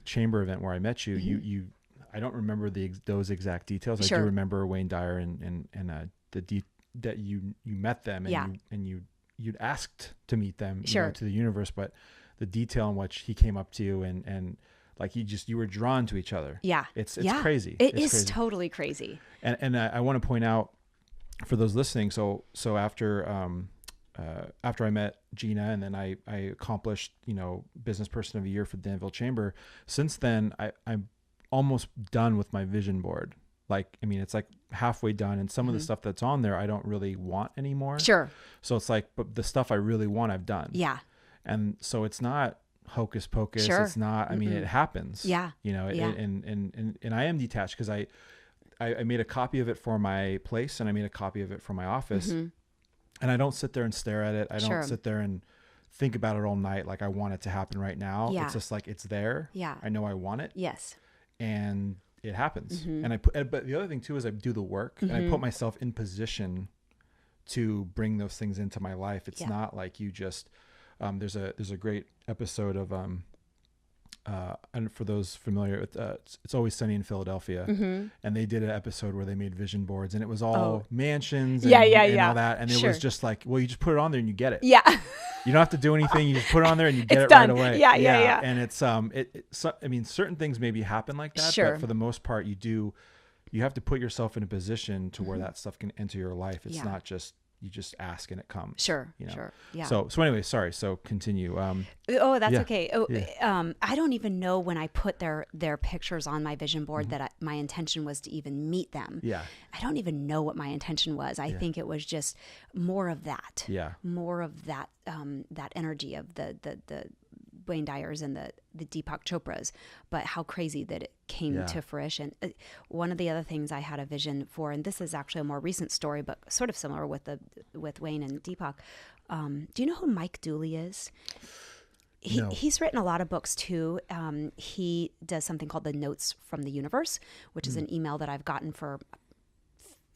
[SPEAKER 1] chamber event where I met you, you I don't remember those exact details.
[SPEAKER 2] Sure.
[SPEAKER 1] I do remember Wayne Dyer and that you met them and you'd asked to meet them
[SPEAKER 2] Sure.
[SPEAKER 1] to the universe, but the detail in which he came up to you and like you were drawn to each other.
[SPEAKER 2] Yeah.
[SPEAKER 1] It's crazy.
[SPEAKER 2] It's
[SPEAKER 1] crazy.
[SPEAKER 2] totally crazy.
[SPEAKER 1] And I want to point out for those listening. So after I met Gina and then I accomplished, Business Person of the Year for the Danville Chamber. Since then, I'm almost done with my vision board. Like, I mean, it's like halfway done. And some of the stuff that's on there, I don't really want anymore.
[SPEAKER 2] Sure.
[SPEAKER 1] So it's like, but the stuff I really want, I've done.
[SPEAKER 2] Yeah.
[SPEAKER 1] And so it's not hocus pocus.
[SPEAKER 2] Sure.
[SPEAKER 1] It's not, I mean, it happens.
[SPEAKER 2] Yeah.
[SPEAKER 1] And I am detached because I made a copy of it for my place and I made a copy of it for my office. And I don't sit there and stare at it. I don't sit there and think about it all night. Like I want it to happen right now.
[SPEAKER 2] Yeah.
[SPEAKER 1] It's just like, it's there.
[SPEAKER 2] Yeah.
[SPEAKER 1] I know I want it.
[SPEAKER 2] Yes.
[SPEAKER 1] And it happens. And but the other thing too, is I do the work and I put myself in position to bring those things into my life. It's not like you just, there's a great episode of, and for those familiar with, It's Always Sunny in Philadelphia, and they did an episode where they made vision boards and it was all mansions and, and all that. And it was just like, well, you just put it on there and you get it.
[SPEAKER 2] Yeah.
[SPEAKER 1] You don't have to do anything. You just put it on there and you get
[SPEAKER 2] It's
[SPEAKER 1] it
[SPEAKER 2] done.
[SPEAKER 1] right away.
[SPEAKER 2] Yeah.
[SPEAKER 1] And it's, I mean, certain things maybe happen like that,
[SPEAKER 2] Sure.
[SPEAKER 1] but for the most part you have to put yourself in a position to where that stuff can enter your life. It's not just, you just ask and it comes.
[SPEAKER 2] Sure. Sure. Yeah.
[SPEAKER 1] So anyway, sorry. So continue.
[SPEAKER 2] Oh, that's
[SPEAKER 1] yeah.
[SPEAKER 2] okay. Oh, I don't even know when I put their pictures on my vision board that my intention was to even meet them.
[SPEAKER 1] Yeah.
[SPEAKER 2] I don't even know what my intention was. I think it was just more of that.
[SPEAKER 1] Yeah.
[SPEAKER 2] More of that that energy of the Wayne Dyers and the Deepak Chopras, but how crazy that it came to fruition. One of the other things I had a vision for, and this is actually a more recent story, but sort of similar with Wayne and Deepak. Do you know who Mike Dooley is?
[SPEAKER 1] No.
[SPEAKER 2] He's written a lot of books too. He does something called the Notes from the Universe, which is an email that I've gotten for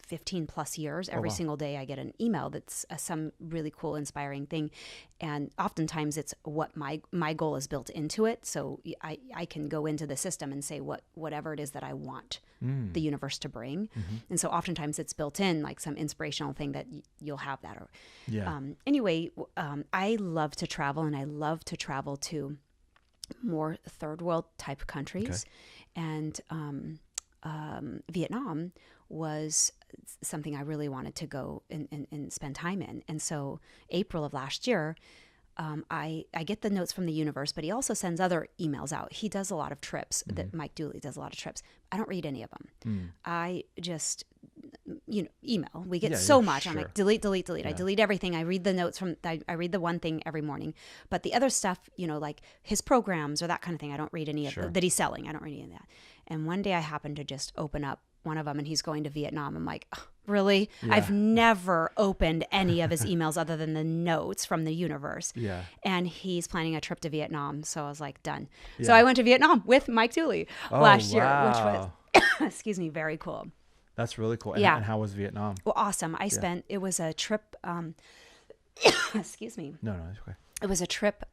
[SPEAKER 2] 15 plus years. Every single day I get an email that's some really cool, inspiring thing. And oftentimes it's what my goal is built into it. So I can go into the system and say whatever it is that I want the universe to bring. And so oftentimes it's built in, like some inspirational thing that you'll have that. Anyway, I love to travel, and I love to travel to more third world type countries. Okay. And Vietnam was something I really wanted to go and spend time in. And so April of last year, I get the Notes from the Universe, but he also sends other emails out. He does a lot of trips. That Mike Dooley does a lot of trips. I don't read any of them. I just, email. We get so much. Sure. I'm like, delete. Yeah. I delete everything. I read the notes I read the one thing every morning. But the other stuff, like his programs or that kind of thing, I don't read any of that he's selling. I don't read any of that. And one day I happened to just open up one of them, and he's going to Vietnam. I'm like, oh, really?
[SPEAKER 1] Yeah.
[SPEAKER 2] I've never opened any of his emails other than the notes from the universe.
[SPEAKER 1] Yeah.
[SPEAKER 2] And he's planning a trip to Vietnam. So I was like, done.
[SPEAKER 1] Yeah.
[SPEAKER 2] So I went to Vietnam with Mike Dooley last year, which was,
[SPEAKER 1] wow.
[SPEAKER 2] excuse me, very cool.
[SPEAKER 1] That's really cool. And,
[SPEAKER 2] Yeah.
[SPEAKER 1] and how was Vietnam?
[SPEAKER 2] Well, awesome. It was a trip, excuse me.
[SPEAKER 1] No, it's okay.
[SPEAKER 2] It was a trip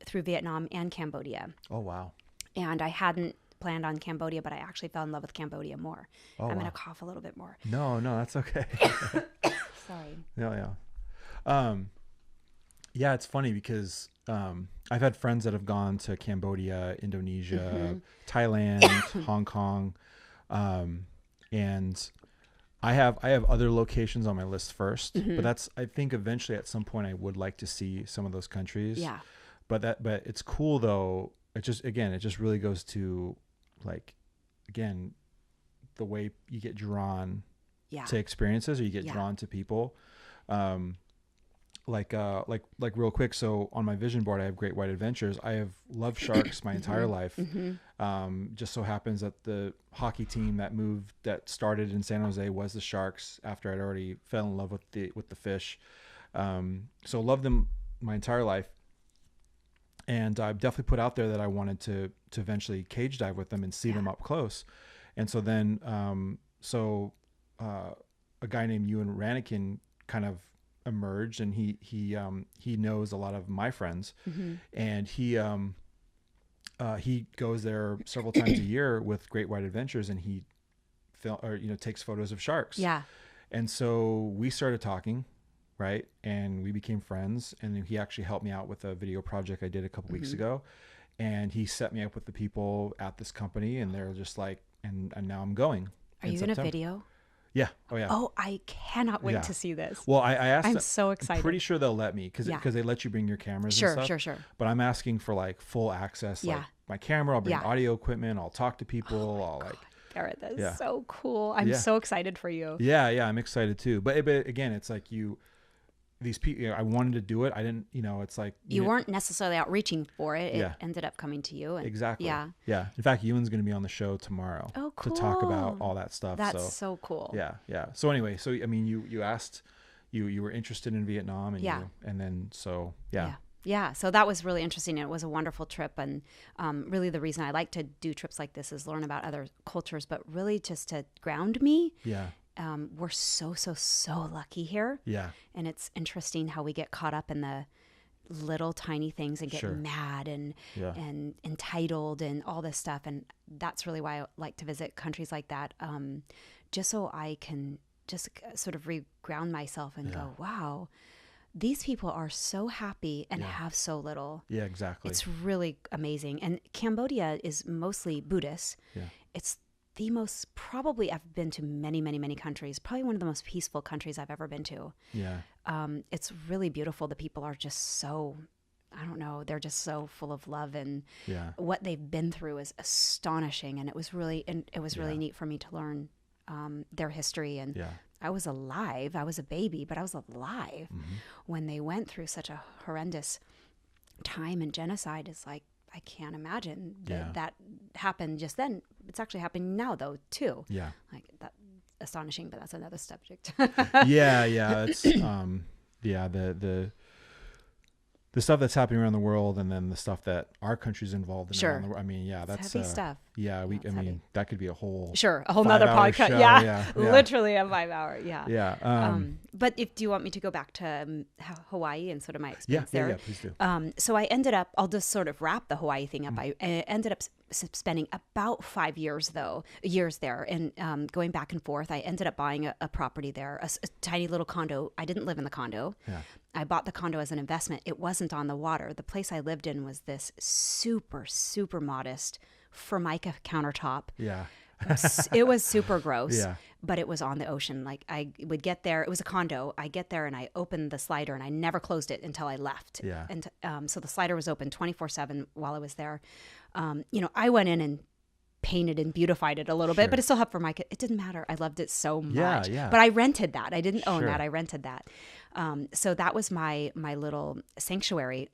[SPEAKER 2] through Vietnam and Cambodia.
[SPEAKER 1] Oh, wow.
[SPEAKER 2] And I hadn't planned on Cambodia, but I actually fell in love with Cambodia more.
[SPEAKER 1] Oh,
[SPEAKER 2] I'm
[SPEAKER 1] wow.
[SPEAKER 2] going to cough a little bit more.
[SPEAKER 1] No, that's okay.
[SPEAKER 2] Sorry.
[SPEAKER 1] Yeah. Yeah, it's funny because I've had friends that have gone to Cambodia, Indonesia, Thailand, Hong Kong, and I have other locations on my list first. But I think eventually at some point I would like to see some of those countries.
[SPEAKER 2] Yeah.
[SPEAKER 1] But it's cool though. It just really goes to like, again, the way you get drawn to experiences, or you get drawn to people. Like real quick. So on my vision board, I have Great White Adventures. I have loved sharks my entire life. Just so happens that the hockey team that started in San Jose was the Sharks after I'd already fell in love with the fish. So loved them my entire life. And I've definitely put out there that I wanted to eventually cage dive with them and see them up close. And so then, a guy named Ewan Rannikin kind of emerged, and he knows a lot of my friends, and he goes there several times a year with Great White Adventures, and he takes photos of sharks.
[SPEAKER 2] Yeah.
[SPEAKER 1] And so we started talking. Right. And we became friends, and then he actually helped me out with a video project I did a couple weeks ago, and he set me up with the people at this company, and they're just like, and now I'm going.
[SPEAKER 2] Are you in a video?
[SPEAKER 1] Yeah. Oh yeah.
[SPEAKER 2] Oh, I cannot wait to see this.
[SPEAKER 1] Well, I asked.
[SPEAKER 2] I'm so excited.
[SPEAKER 1] I'm pretty sure they'll let me because they let you bring your cameras. And stuff.
[SPEAKER 2] Sure.
[SPEAKER 1] But I'm asking for like full access. Like my camera. I'll bring audio equipment. I'll talk to people. I'll like.
[SPEAKER 2] Garrett, that's so cool. I'm so excited for you.
[SPEAKER 1] Yeah. I'm excited too. But again, it's like these people, I wanted to do it. I didn't, it's like
[SPEAKER 2] you weren't necessarily outreaching for it. It ended up coming to you.
[SPEAKER 1] Exactly.
[SPEAKER 2] Yeah.
[SPEAKER 1] In fact, Ewan's going to be on the show tomorrow to talk about all that stuff.
[SPEAKER 2] That's so cool.
[SPEAKER 1] Yeah. So anyway, I mean, you asked, you were interested in Vietnam, and
[SPEAKER 2] Yeah. So that was really interesting. It was a wonderful trip. And really the reason I like to do trips like this is learn about other cultures, but really just to ground me.
[SPEAKER 1] Yeah.
[SPEAKER 2] We're so lucky here.
[SPEAKER 1] Yeah.
[SPEAKER 2] And it's interesting how we get caught up in the little tiny things and get mad and entitled and all this stuff. And that's really why I like to visit countries like that, just so I can just sort of re-ground myself and go, wow, these people are so happy and have so little.
[SPEAKER 1] Yeah, exactly.
[SPEAKER 2] It's really amazing. And Cambodia is mostly Buddhist. Yeah. It's the most, probably I've been to many, many, many countries, probably one of the most peaceful countries I've ever been to.
[SPEAKER 1] Yeah.
[SPEAKER 2] It's really beautiful. The people are just so, I don't know, they're just so full of love, and what they've been through is astonishing. And it was really neat for me to learn their history. And I was alive. I was a baby, but I was alive when they went through such a horrendous time, and genocide is like, I can't imagine that happened just then. It's actually happening now, though, too.
[SPEAKER 1] Yeah.
[SPEAKER 2] Like that, astonishing, but that's another subject.
[SPEAKER 1] Yeah. It's the stuff that's happening around the world, and then the stuff that our country's involved in around the world. I mean, that's
[SPEAKER 2] heavy stuff.
[SPEAKER 1] Yeah, heavy. That could be a whole
[SPEAKER 2] nother podcast.
[SPEAKER 1] Show.
[SPEAKER 2] Yeah, literally a 5 hour. Yeah.
[SPEAKER 1] Yeah.
[SPEAKER 2] But do you want me to go back to Hawaii and sort of my experience there?
[SPEAKER 1] Yeah, please do.
[SPEAKER 2] So I ended up, I'll just sort of wrap the Hawaii thing up. I ended up spending about 5 years there, and going back and forth. I ended up buying a property there, a tiny little condo. I didn't live in the condo.
[SPEAKER 1] Yeah.
[SPEAKER 2] I bought the condo as an investment. It wasn't on the water. The place I lived in was this super, super modest Formica countertop.
[SPEAKER 1] Yeah.
[SPEAKER 2] It was super gross.
[SPEAKER 1] Yeah.
[SPEAKER 2] But it was on the ocean. Like I would get there. It was a condo. I get there and I opened the slider, and I never closed it until I left.
[SPEAKER 1] Yeah.
[SPEAKER 2] And so the slider was open 24/7 while I was there. I went in and painted and beautified it a little bit, but it still had Formica. It didn't matter. I loved it so much.
[SPEAKER 1] Yeah.
[SPEAKER 2] But I rented that. I didn't own that. I rented that. So that was my little sanctuary.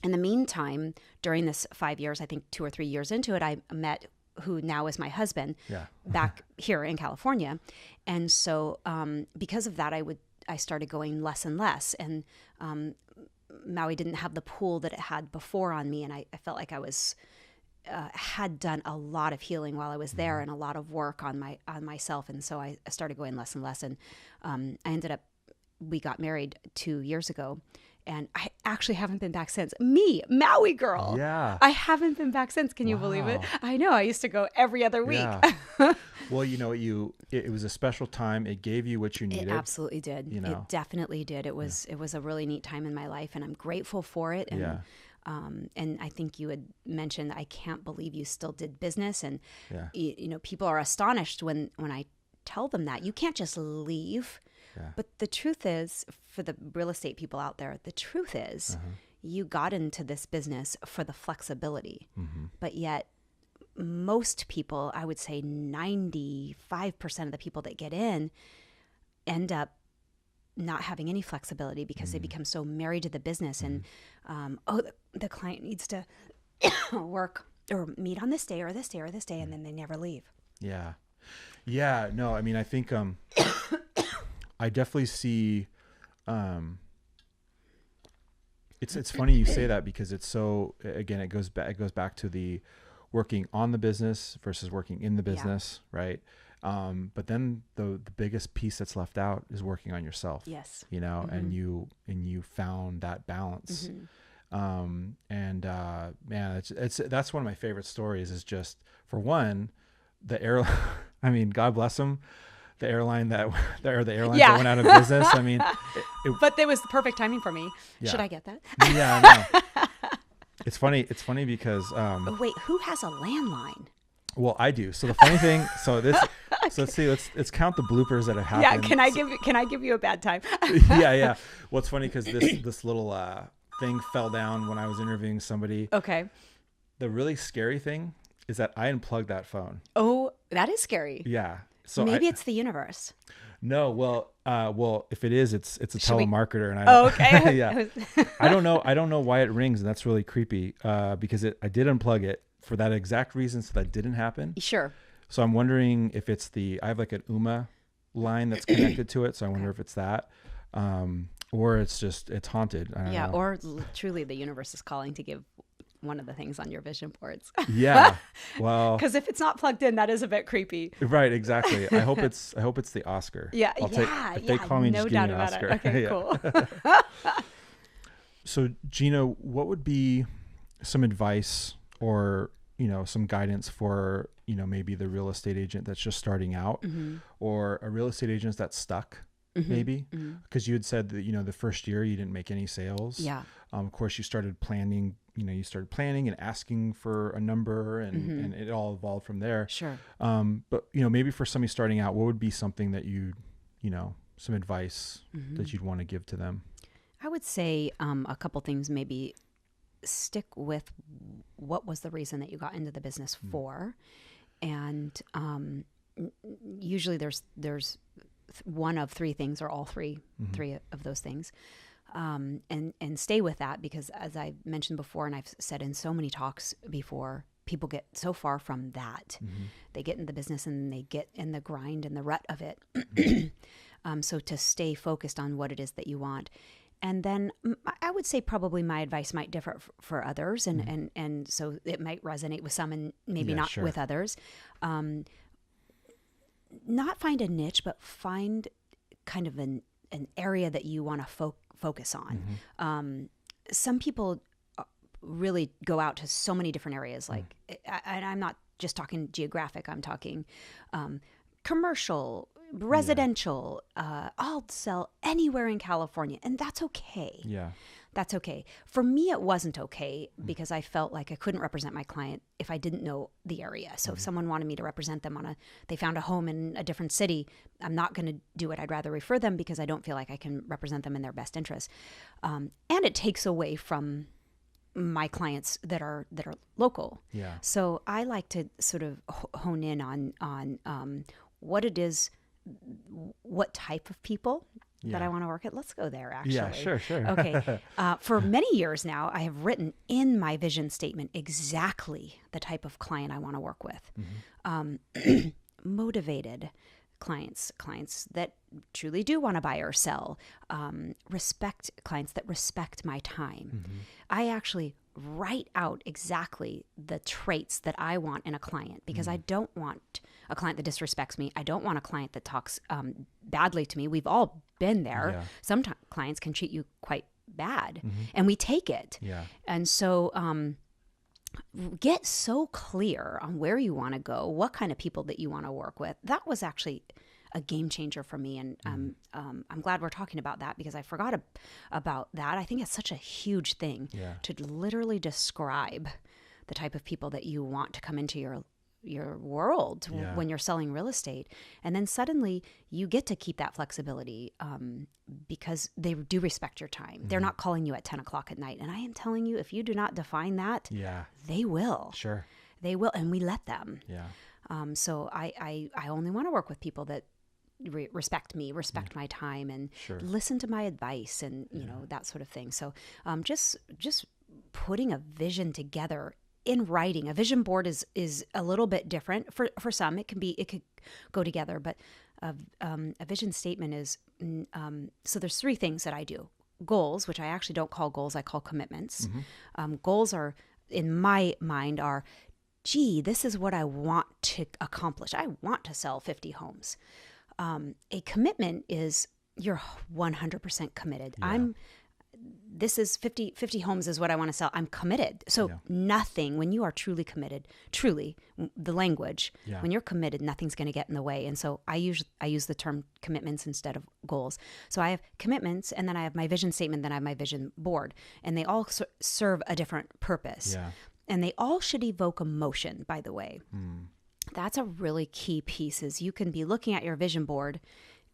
[SPEAKER 2] In the meantime, during this 5 years, I think 2 or 3 years into it, I met who now is my husband,
[SPEAKER 1] Yeah.
[SPEAKER 2] back here in California. And so because of that, I started going less and less. And Maui didn't have the pull that it had before on me. And I felt like I was had done a lot of healing while I was there and a lot of work on myself. And so I started going less and less. And we got married 2 years ago. And I actually haven't been back since. Me, Maui girl.
[SPEAKER 1] Yeah.
[SPEAKER 2] I haven't been back since. Can you believe it? I know. I used to go every other week.
[SPEAKER 1] Yeah. Well, it was a special time. It gave you what you needed.
[SPEAKER 2] It absolutely did. It definitely did. It was a really neat time in my life, and I'm grateful for it. And and I think you had mentioned, I can't believe you still did business. And people are astonished when I tell them that you can't just leave. Yeah. But the truth is, for the real estate people out there, the truth is you got into this business for the flexibility. But yet most people, I would say 95% of the people that get in end up not having any flexibility because they become so married to the business. And, the client needs to work or meet on this day or this day or this day, and then they never leave.
[SPEAKER 1] Yeah. Yeah. No, I mean, I think I definitely see, it's funny you say that because it's so, again, it goes back to the working on the business versus working in the business. Right. But then the biggest piece that's left out is working on yourself.
[SPEAKER 2] Yes.
[SPEAKER 1] And you found that balance. Man, that's one of my favorite stories is just, for one, the airline, I mean, God bless them. The airlines that went out of business. I mean,
[SPEAKER 2] but it was the perfect timing for me.
[SPEAKER 1] Yeah.
[SPEAKER 2] Should I get that?
[SPEAKER 1] Yeah, no. It's funny because,
[SPEAKER 2] wait, who has a landline?
[SPEAKER 1] Well, I do. So the funny thing, so let's see, let's count the bloopers that have happened.
[SPEAKER 2] Yeah. Can I give you a bad time?
[SPEAKER 1] Yeah. Well, it's funny because this little, thing fell down when I was interviewing somebody.
[SPEAKER 2] Okay.
[SPEAKER 1] The really scary thing is that I unplugged that phone.
[SPEAKER 2] Oh, that is scary.
[SPEAKER 1] Yeah. So
[SPEAKER 2] maybe it's the universe.
[SPEAKER 1] No, well, if it is, it's a telemarketer, and
[SPEAKER 2] okay.
[SPEAKER 1] Yeah, I don't know why it rings, and that's really creepy. Because I did unplug it for that exact reason, so that didn't happen.
[SPEAKER 2] Sure.
[SPEAKER 1] So I'm wondering if it's I have like an UMA line that's connected to it, so I wonder if it's that, or it's haunted. I don't know.
[SPEAKER 2] Or truly the universe is calling to give one of the things on your vision boards.
[SPEAKER 1] Yeah. Well,
[SPEAKER 2] because if it's not plugged in, that is a bit creepy.
[SPEAKER 1] Right. Exactly. I hope it's the Oscar.
[SPEAKER 2] Yeah.
[SPEAKER 1] If they call me,
[SPEAKER 2] no
[SPEAKER 1] just
[SPEAKER 2] doubt
[SPEAKER 1] give me an
[SPEAKER 2] about
[SPEAKER 1] Oscar.
[SPEAKER 2] it. Okay, cool.
[SPEAKER 1] So Gina, what would be some advice or, some guidance for, maybe the real estate agent that's just starting out or a real estate agent that's stuck? Maybe because you had said that, the first year you didn't make any sales.
[SPEAKER 2] Yeah.
[SPEAKER 1] Of course you started planning, and asking for a number and it all evolved from there.
[SPEAKER 2] Sure.
[SPEAKER 1] But maybe for somebody starting out, what would be something that some advice that you'd want to give to them?
[SPEAKER 2] I would say a couple things. Maybe stick with what was the reason that you got into the business for. And usually there's one of three things or all three of those things. And stay with that because as I mentioned before, and I've said in so many talks before, people get so far from that. They get in the business and they get in the grind and the rut of it. So to stay focused on what it is that you want. And then I would say probably my advice might differ for others. And so it might resonate with some and maybe not with others. Not find a niche, but find kind of an area that you want to focus on. Some people really go out to so many different areas. Like, and I'm not just talking geographic. I'm talking commercial, residential. I'll sell anywhere in California, and that's okay.
[SPEAKER 1] Yeah.
[SPEAKER 2] That's okay. For me, it wasn't okay because I felt like I couldn't represent my client if I didn't know the area. So if someone wanted me to represent them they found a home in a different city, I'm not going to do it. I'd rather refer them because I don't feel like I can represent them in their best interest. And it takes away from my clients that are local.
[SPEAKER 1] Yeah.
[SPEAKER 2] So I like to sort of hone in on what it is, what type of people that I want to work at? Let's go there, actually.
[SPEAKER 1] Yeah, sure.
[SPEAKER 2] Okay. For many years now, I have written in my vision statement exactly the type of client I want to work with. Motivated clients that truly do want to buy or sell, clients that respect my time. I actually write out exactly the traits that I want in a client, because I don't want a client that disrespects me. I don't want a client that talks badly to me. We've all been there.
[SPEAKER 1] Yeah.
[SPEAKER 2] Some clients can treat you quite bad, and we take it.
[SPEAKER 1] Yeah.
[SPEAKER 2] And so get so clear on where you want to go, what kind of people that you want to work with. That was actually a game changer for me. And I'm glad we're talking about that, because I forgot about that. I think it's such a huge thing to literally describe the type of people that you want to come into your world when you're selling real estate. And then suddenly you get to keep that flexibility because they do respect your time. They're not calling you at 10 o'clock at night. And I am telling you, if you do not define that, they will.
[SPEAKER 1] Sure.
[SPEAKER 2] They will. And we let them.
[SPEAKER 1] Yeah.
[SPEAKER 2] So I only want to work with people that respect me, respect my time, and listen to my advice, and you know, that sort of thing. So just putting a vision together in writing. A vision board is a little bit different for some. It could go together, but a vision statement is so there's three things that I do. Goals, which I actually don't call goals, I call commitments. Goals are, in my mind, are, gee, this is what I want to accomplish. I want to sell 50 homes. A commitment is you're 100% committed. This is 50 homes is what I want to sell. I'm committed. So nothing, when you are truly committed, truly, the language, when you're committed, nothing's going to get in the way. And so I use the term commitments instead of goals. So I have commitments, and then I have my vision statement, then I have my vision board, and they all serve a different purpose. And they all should evoke emotion, by the way. That's a really key piece. Is you can be looking at your vision board,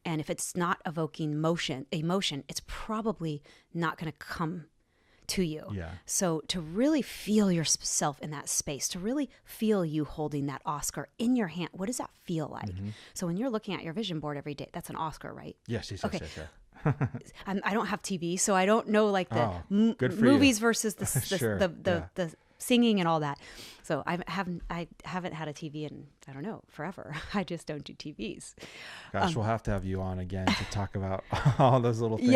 [SPEAKER 2] and if it's not evoking emotion, it's probably not going to come to you. So to really feel yourself in that space, to really feel you holding that Oscar in your hand, what does that feel like? So when you're looking at your vision board every day, that's an Oscar, right?
[SPEAKER 1] Yes.
[SPEAKER 2] Okay. I don't have TV, so I don't know like the
[SPEAKER 1] you.
[SPEAKER 2] movies versus the singing and all that. So I haven't had a TV in, I don't know, forever. I just don't do TVs.
[SPEAKER 1] Gosh, we'll have to have you on again to talk about all those little things.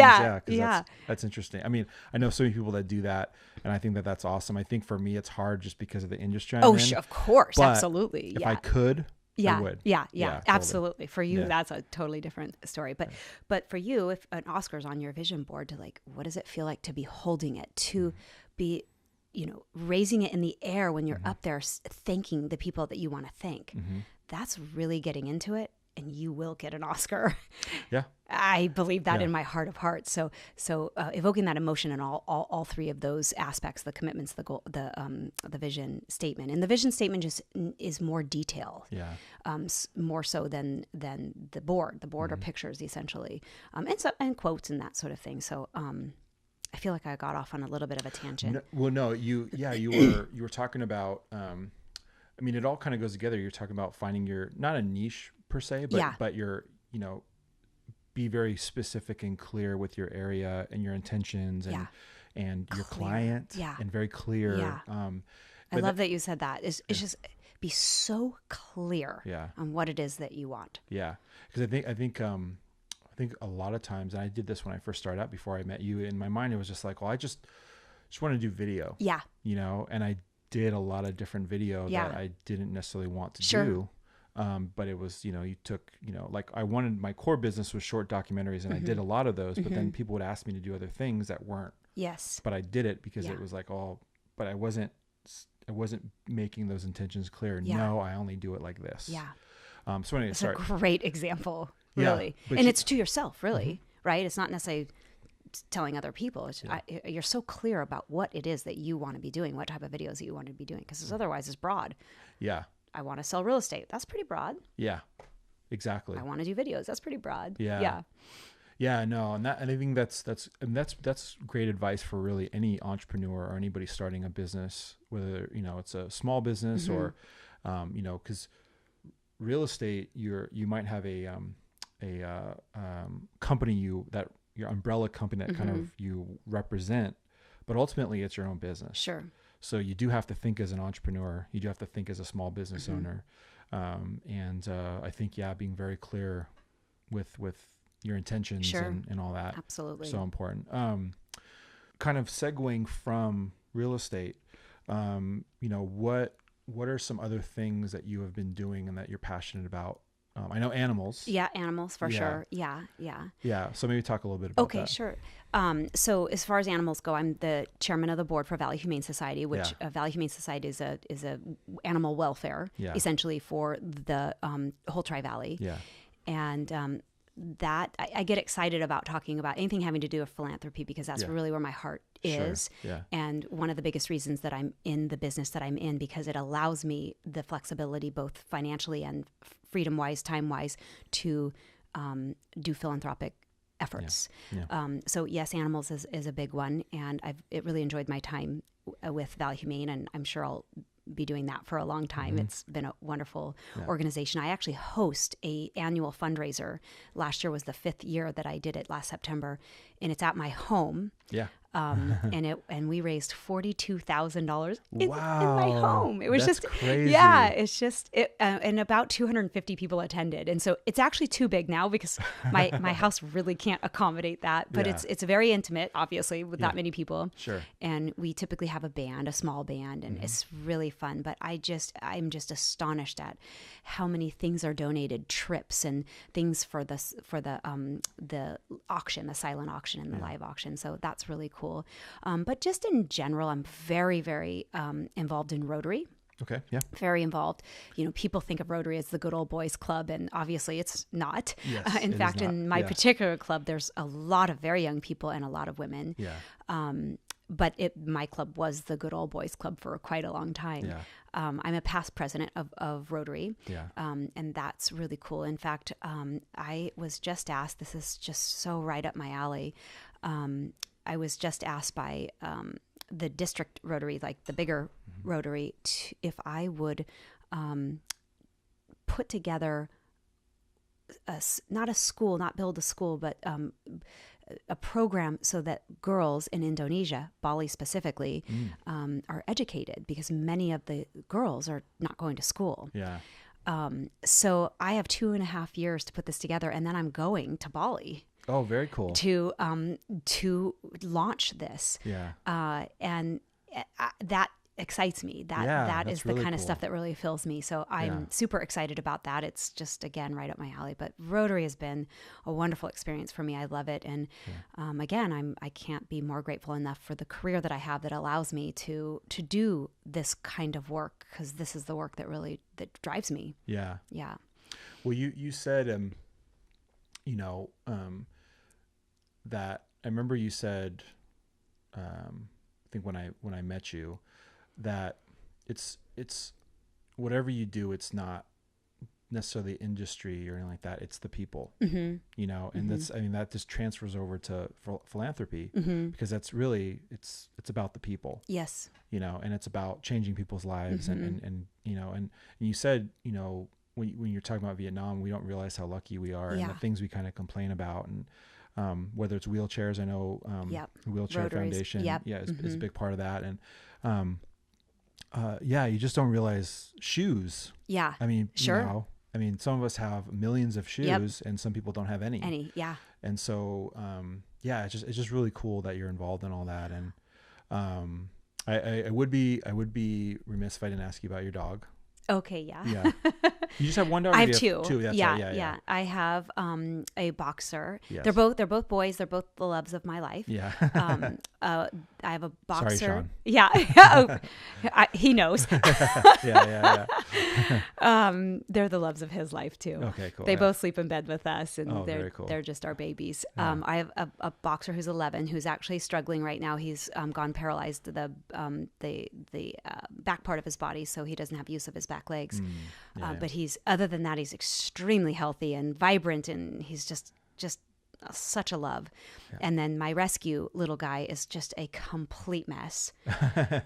[SPEAKER 1] That's interesting. I mean, I know so many people that do that, and I think that that's awesome. I think for me, it's hard just because of the industry I'm in.
[SPEAKER 2] Of course.
[SPEAKER 1] But
[SPEAKER 2] absolutely.
[SPEAKER 1] If I could, I would.
[SPEAKER 2] Yeah,
[SPEAKER 1] totally.
[SPEAKER 2] absolutely. For you, that's a totally different story. But for you, if an Oscar's on your vision board, to like, what does it feel like to be holding it, to be, you know, raising it in the air when you're up there thanking the people that you want to thank. That's really getting into it, and you will get an Oscar. I believe that in my heart of hearts. So evoking that emotion in all three of those aspects: the commitments, the goal, the vision statement, and the vision statement just is more detail. More so than the board. The board are pictures essentially, and quotes and that sort of thing. So. I feel like I got off on a little bit of a tangent.
[SPEAKER 1] You were talking about, I mean, it all kind of goes together. You're talking about finding your, not a niche per se, but your, you know, be very specific and clear with your area and your intentions and your client and very clear.
[SPEAKER 2] I love that you said that. It's just be so clear on what it is that you want.
[SPEAKER 1] Yeah. Cause I think a lot of times, and I did this when I first started out before I met you, in my mind, it was just like, well, I just want to do video, you know, and I did a lot of different video that I didn't necessarily want to do. But it was, you know, you took, you know, like my core business was short documentaries, and I did a lot of those, but then people would ask me to do other things that weren't, but I did it because it was like, but I wasn't making those intentions clear. No, I only do it like this. So anyway,
[SPEAKER 2] it's a great example. Really. And it's to yourself, really, right? It's not necessarily telling other people. You're so clear about what it is that you want to be doing, what type of videos that you want to be doing, because otherwise it's broad. I want to sell real estate. That's pretty broad.
[SPEAKER 1] Exactly.
[SPEAKER 2] I want to do videos. That's pretty broad.
[SPEAKER 1] No, and I think that's great advice for really any entrepreneur or anybody starting a business, whether, you know, it's a small business or, you know, because real estate, you might have company your umbrella company that kind of you represent, but ultimately it's your own business.
[SPEAKER 2] Sure.
[SPEAKER 1] So you do have to think as an entrepreneur. You do have to think as a small business owner. And I think, being very clear with your intentions and all that.
[SPEAKER 2] Absolutely.
[SPEAKER 1] So important. Kind of segueing from real estate, what are some other things that you have been doing and that you're passionate about? I know animals.
[SPEAKER 2] Yeah, animals for sure. Yeah.
[SPEAKER 1] Yeah. So maybe talk a little bit about that.
[SPEAKER 2] Okay, sure. So as far as animals go, I'm the chairman of the board for Valley Humane Society, which Valley Humane Society is a animal welfare essentially for the whole Tri-Valley.
[SPEAKER 1] Yeah.
[SPEAKER 2] And that I get excited about talking about anything having to do with philanthropy because that's really where my heart is.
[SPEAKER 1] Sure. Yeah.
[SPEAKER 2] And one of the biggest reasons that I'm in the business that I'm in, because it allows me the flexibility, both financially and freedom-wise, time-wise, to do philanthropic efforts.
[SPEAKER 1] Yeah.
[SPEAKER 2] So yes, animals is a big one. And I've really enjoyed my time with Valley Humane, and I'm sure I'll be doing that for a long time. It's been a wonderful organization. I actually host a annual fundraiser. Last year was the 5th year that I did it, last September, and it's at my home.
[SPEAKER 1] Yeah.
[SPEAKER 2] And we raised $42,000 in my
[SPEAKER 1] Wow.
[SPEAKER 2] home. It was
[SPEAKER 1] That's
[SPEAKER 2] just
[SPEAKER 1] crazy.
[SPEAKER 2] Yeah, it's just and about 250 people attended. And so it's actually too big now because my house really can't accommodate that, but it's very intimate, obviously, with that many people.
[SPEAKER 1] Sure.
[SPEAKER 2] And we typically have a small band, and it's really fun, but I'm just astonished at how many things are donated, trips and things for the auction, the silent auction and the live auction. So that's really cool. But just in general, I'm very, very involved in Rotary.
[SPEAKER 1] Okay. Yeah.
[SPEAKER 2] Very involved. People think of Rotary as the good old boys club, and obviously it's not.
[SPEAKER 1] Yes,
[SPEAKER 2] In fact, in my particular club, there's a lot of very young people and a lot of women.
[SPEAKER 1] Yeah.
[SPEAKER 2] But my club was the good old boys club for quite a long time.
[SPEAKER 1] Yeah.
[SPEAKER 2] I'm a past president of Rotary.
[SPEAKER 1] Yeah.
[SPEAKER 2] And that's really cool. In fact, I was just asked, this is just so right up my alley. I was just asked by the district Rotary, like the bigger Rotary, if I would put together not build a school, but a program so that girls in Indonesia, Bali specifically, are educated, because many of the girls are not going to school.
[SPEAKER 1] Yeah.
[SPEAKER 2] So I have 2.5 years to put this together, and then I'm going to Bali.
[SPEAKER 1] Oh, very cool.
[SPEAKER 2] To launch this.
[SPEAKER 1] Yeah.
[SPEAKER 2] And that excites me. That is the
[SPEAKER 1] really
[SPEAKER 2] kind of
[SPEAKER 1] cool.
[SPEAKER 2] stuff that really fills me. So I'm super excited about that. It's just, again, right up my alley. But Rotary has been a wonderful experience for me. I love it. And again, I can't be more grateful enough for the career that I have that allows me to do this kind of work, because this is the work that drives me.
[SPEAKER 1] Yeah.
[SPEAKER 2] Yeah.
[SPEAKER 1] Well, you said, that I remember you said, I think when I met you, that it's whatever you do, it's not necessarily industry or anything like that. It's the people, and that just transfers over to philanthropy, because that's really, it's about the people.
[SPEAKER 2] Yes.
[SPEAKER 1] And it's about changing people's lives. And you said, when you're talking about Vietnam, we don't realize how lucky we are, and the things we kind of complain about, and whether it's wheelchairs, I know Wheelchair
[SPEAKER 2] Rotaries.
[SPEAKER 1] Foundation,
[SPEAKER 2] Yep.
[SPEAKER 1] is a big part of that, and you just don't realize shoes.
[SPEAKER 2] Yeah.
[SPEAKER 1] I mean,
[SPEAKER 2] sure.
[SPEAKER 1] Some of us have millions of shoes, and some people don't have any.
[SPEAKER 2] Yeah.
[SPEAKER 1] And so, it's just really cool that you're involved in all that, and I would be remiss if I didn't ask you about your dog.
[SPEAKER 2] Okay. Yeah.
[SPEAKER 1] Yeah. You just have one dog?
[SPEAKER 2] I have two.
[SPEAKER 1] That's
[SPEAKER 2] yeah,
[SPEAKER 1] right.
[SPEAKER 2] Yeah. I have a boxer.
[SPEAKER 1] Yes.
[SPEAKER 2] They're both boys. They're both the loves of my life.
[SPEAKER 1] Yeah.
[SPEAKER 2] I have a boxer.
[SPEAKER 1] Sorry, Sean.
[SPEAKER 2] Yeah. He knows.
[SPEAKER 1] Yeah.
[SPEAKER 2] They're the loves of his life too.
[SPEAKER 1] Okay, cool.
[SPEAKER 2] They both sleep in bed with us, and
[SPEAKER 1] very cool.
[SPEAKER 2] they're just our babies.
[SPEAKER 1] Yeah.
[SPEAKER 2] I have a boxer who's 11, who's actually struggling right now. He's gone paralyzed, the back part of his body, so he doesn't have use of his back legs. But other than that, he's extremely healthy and vibrant, and he's just such a love.
[SPEAKER 1] Yeah.
[SPEAKER 2] And then my rescue little guy is just a complete mess.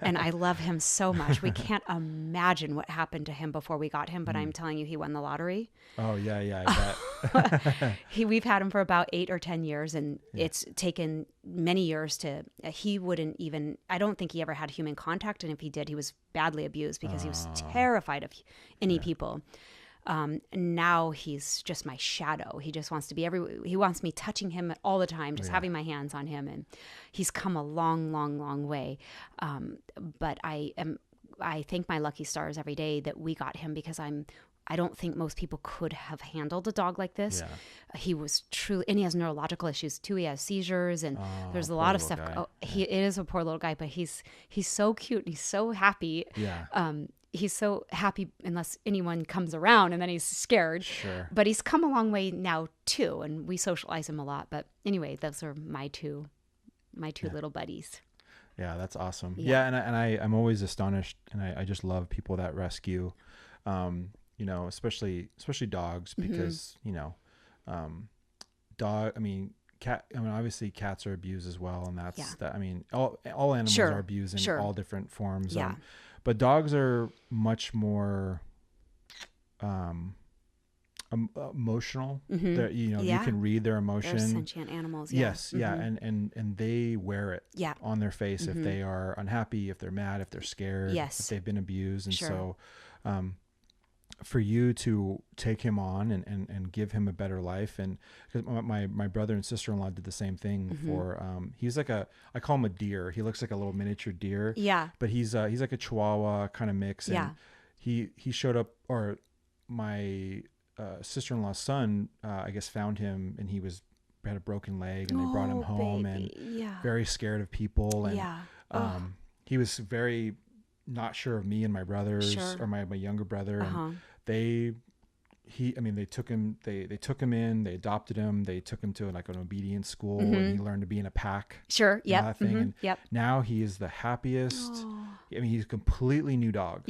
[SPEAKER 2] And I love him so much. We can't imagine what happened to him before we got him, but I'm telling you, he won the lottery.
[SPEAKER 1] Oh, yeah, I bet.
[SPEAKER 2] We've had him for about 8 or 10 years, and it's taken many years to, he wouldn't even, I don't think he ever had human contact. And if he did, he was badly abused because he was terrified of any people. Now he's just my shadow. He just wants to be he wants me touching him all the time, just having my hands on him. And he's come a long, long, long way. But I thank my lucky stars every day that we got him, because I don't think most people could have handled a dog like this.
[SPEAKER 1] Yeah.
[SPEAKER 2] He was truly, and he has neurological issues too. He has seizures, and there's a lot of stuff. It is a poor little guy, but he's so cute and he's so happy.
[SPEAKER 1] Yeah.
[SPEAKER 2] He's so happy unless anyone comes around, and then he's scared.
[SPEAKER 1] Sure.
[SPEAKER 2] But he's come a long way now too, and we socialize him a lot. But anyway, those are my two little buddies.
[SPEAKER 1] Yeah, that's awesome.
[SPEAKER 2] Yeah.
[SPEAKER 1] Yeah, I'm always astonished, and I just love people that rescue, especially dogs, because obviously cats are abused as well, and that's that. I mean, all animals are abused in all different forms.
[SPEAKER 2] Yeah.
[SPEAKER 1] But dogs are much more emotional. You can read their emotion.
[SPEAKER 2] They're sentient animals. Yeah.
[SPEAKER 1] Yes, yeah, and they wear it on their face if they are unhappy, if they're mad, if they're scared, if they've been abused. And so for you to take him on and give him a better life, and because my brother and sister-in-law did the same thing for he's like I call him a deer. He looks like a little miniature deer, but he's like a Chihuahua kind of mix, and he showed up, or my sister-in-law's son I guess found him, and he had a broken leg, and they brought him home, and very scared of people, and he was very not sure of me and my brothers, or my younger brother, and they took him in, they adopted him, they took him to like an obedience school, and he learned to be in a pack. And now he is the happiest. I mean, he's a completely new dog.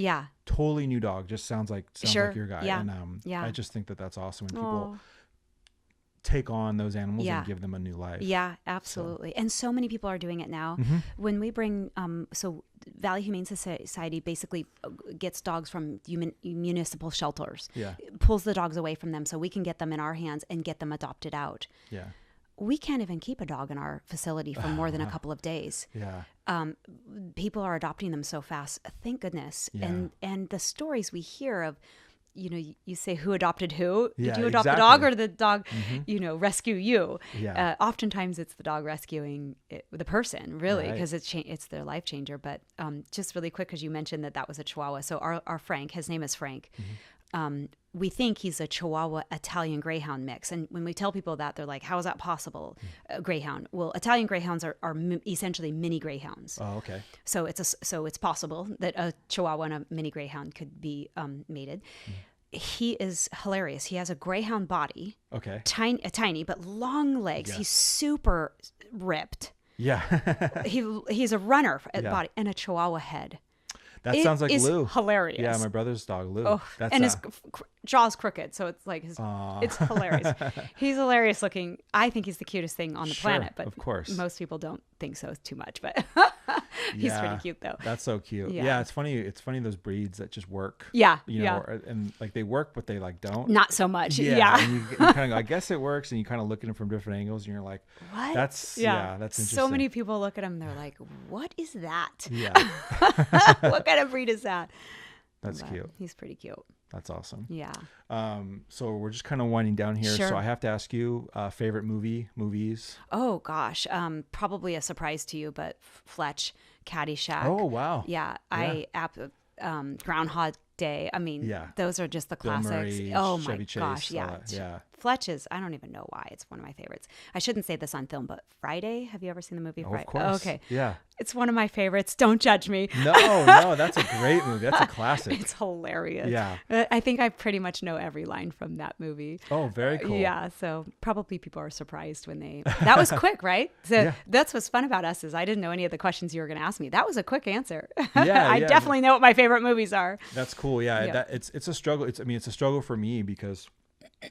[SPEAKER 1] Totally new dog. Just sounds like your guy. And I just think that that's awesome when people take on those animals and give them a new life.
[SPEAKER 2] Yeah, absolutely. So. And so many people are doing it now. When we bring, Valley Humane Society basically gets dogs from municipal shelters, pulls the dogs away from them so we can get them in our hands and get them adopted out.
[SPEAKER 1] Yeah.
[SPEAKER 2] We can't even keep a dog in our facility for more than a couple of days. People are adopting them so fast. Thank goodness. And the stories we hear of, you say who adopted who? Did you adopt the dog, or did the dog, rescue you? Oftentimes it's the dog rescuing the person, really, because it's their life changer. But just really quick, because you mentioned that was a Chihuahua. So our Frank, his name is Frank. We think he's a Chihuahua Italian Greyhound mix. And when we tell people that, they're like, how is that possible? Greyhound. Well, Italian Greyhounds are essentially mini Greyhounds. Oh, okay. So it's possible that a Chihuahua and a mini Greyhound could be mated. He is hilarious. He has a Greyhound body. Okay. Tiny, but long legs. He's super ripped. Yeah. He's a runner at body, and a Chihuahua head.
[SPEAKER 1] That sounds like Lou.
[SPEAKER 2] Hilarious.
[SPEAKER 1] Yeah, my brother's dog, Lou.
[SPEAKER 2] His jaw's crooked, so it's like it's hilarious. He's hilarious looking. I think he's the cutest thing on the planet, but of course, most people don't think so too much. But he's pretty cute, though. That's so cute. Yeah, it's funny. It's funny, those breeds that just work. Yeah, and like they work, but they like don't. Not so much. Yeah. And you kind of go, I guess it works, and you kind of look at them from different angles, and you're like, what? That's interesting. So many people look at him, they're like, what is that? Yeah. What kind of breed is that? That's cute. He's pretty cute. That's awesome. Yeah. So we're just kind of winding down here. Sure. So I have to ask you, favorite movies? Oh gosh. Probably a surprise to you, but Fletch, Caddyshack. Oh wow. Yeah. Groundhog Day. I mean, those are just the classics. Oh my gosh. Yeah. Yeah. Fletch is, I don't even know why. It's one of my favorites. I shouldn't say this on film, but Friday. Have you ever seen the movie Friday? Of course. Oh, okay. Yeah. It's one of my favorites. Don't judge me. No, that's a great movie. That's a classic. It's hilarious. Yeah. I think I pretty much know every line from that movie. Oh, very cool. Yeah. So probably people are surprised when that was quick, right? So that's what's fun about us is I didn't know any of the questions you were going to ask me. That was a quick answer. Yeah. I definitely know what my favorite movies are. That's cool. Yeah. It's a struggle. It's a struggle for me because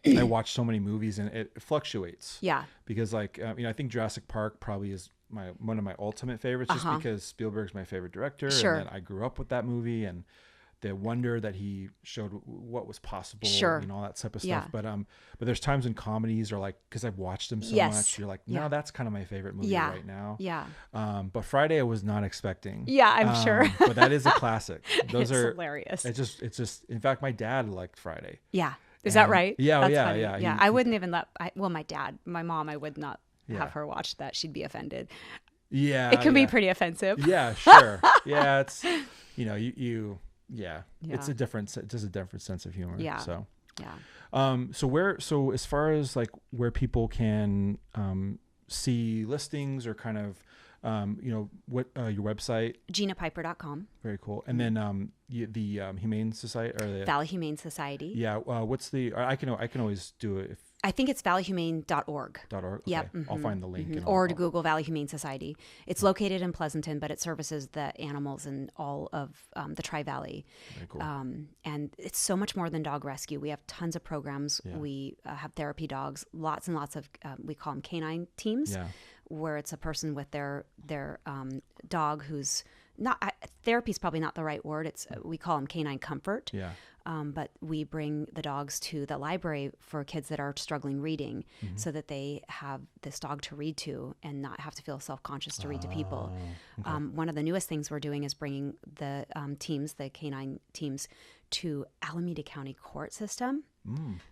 [SPEAKER 1] I watch so many movies and it fluctuates.
[SPEAKER 2] Yeah.
[SPEAKER 1] Because like, I think Jurassic Park probably is one of my ultimate favorites, just because Spielberg's my favorite director.
[SPEAKER 2] Sure.
[SPEAKER 1] And then I grew up with that movie and the wonder that he showed what was possible,
[SPEAKER 2] Sure.
[SPEAKER 1] all that type of
[SPEAKER 2] Yeah.
[SPEAKER 1] stuff. But there's times in comedies or like, cause I've watched them so
[SPEAKER 2] Yes.
[SPEAKER 1] much, you're like, no,
[SPEAKER 2] Yeah.
[SPEAKER 1] that's kind of my favorite movie
[SPEAKER 2] Yeah.
[SPEAKER 1] right now.
[SPEAKER 2] Yeah.
[SPEAKER 1] But Friday I was not expecting.
[SPEAKER 2] Yeah, I'm sure.
[SPEAKER 1] But that is a classic. Those
[SPEAKER 2] It's
[SPEAKER 1] are
[SPEAKER 2] hilarious.
[SPEAKER 1] It's just, in fact, my dad liked Friday.
[SPEAKER 2] Yeah. Is that right?
[SPEAKER 1] Yeah.
[SPEAKER 2] That's
[SPEAKER 1] Yeah.
[SPEAKER 2] funny.
[SPEAKER 1] Yeah.
[SPEAKER 2] Yeah. I wouldn't even my mom, I would not
[SPEAKER 1] Yeah.
[SPEAKER 2] have her watch that. She'd be offended.
[SPEAKER 1] Yeah.
[SPEAKER 2] It can
[SPEAKER 1] yeah.
[SPEAKER 2] be pretty offensive.
[SPEAKER 1] Yeah, sure. Yeah. It's, it's just a different sense of humor.
[SPEAKER 2] Yeah.
[SPEAKER 1] So,
[SPEAKER 2] Yeah.
[SPEAKER 1] so as far as like where people can, see listings or kind of, what, your website,
[SPEAKER 2] GinaPiper.com.
[SPEAKER 1] very cool. And then, the Humane Society or the
[SPEAKER 2] Valley Humane Society.
[SPEAKER 1] Yeah. What's the? I can always do it if
[SPEAKER 2] I think it's valleyhumane.org.
[SPEAKER 1] .org. Okay.
[SPEAKER 2] Yep.
[SPEAKER 1] I'll find the link. And
[SPEAKER 2] Or
[SPEAKER 1] I'll-
[SPEAKER 2] to Google Valley Humane Society. It's located in Pleasanton, but it services the animals in all of the Tri-Valley.
[SPEAKER 1] Very cool.
[SPEAKER 2] And it's so much more than dog rescue. We have tons of programs.
[SPEAKER 1] Yeah.
[SPEAKER 2] We have therapy dogs, lots and lots of, we call them canine teams,
[SPEAKER 1] Yeah.
[SPEAKER 2] where it's a person with their dog who's not, therapy is probably not the right word. It's, we call them canine comfort.
[SPEAKER 1] Yeah.
[SPEAKER 2] But we bring the dogs to the library for kids that are struggling reading, so that they have this dog to read to and not have to feel self-conscious to read to people.
[SPEAKER 1] Okay.
[SPEAKER 2] One of the newest things we're doing is bringing the teams, the canine teams, to Alameda County court system.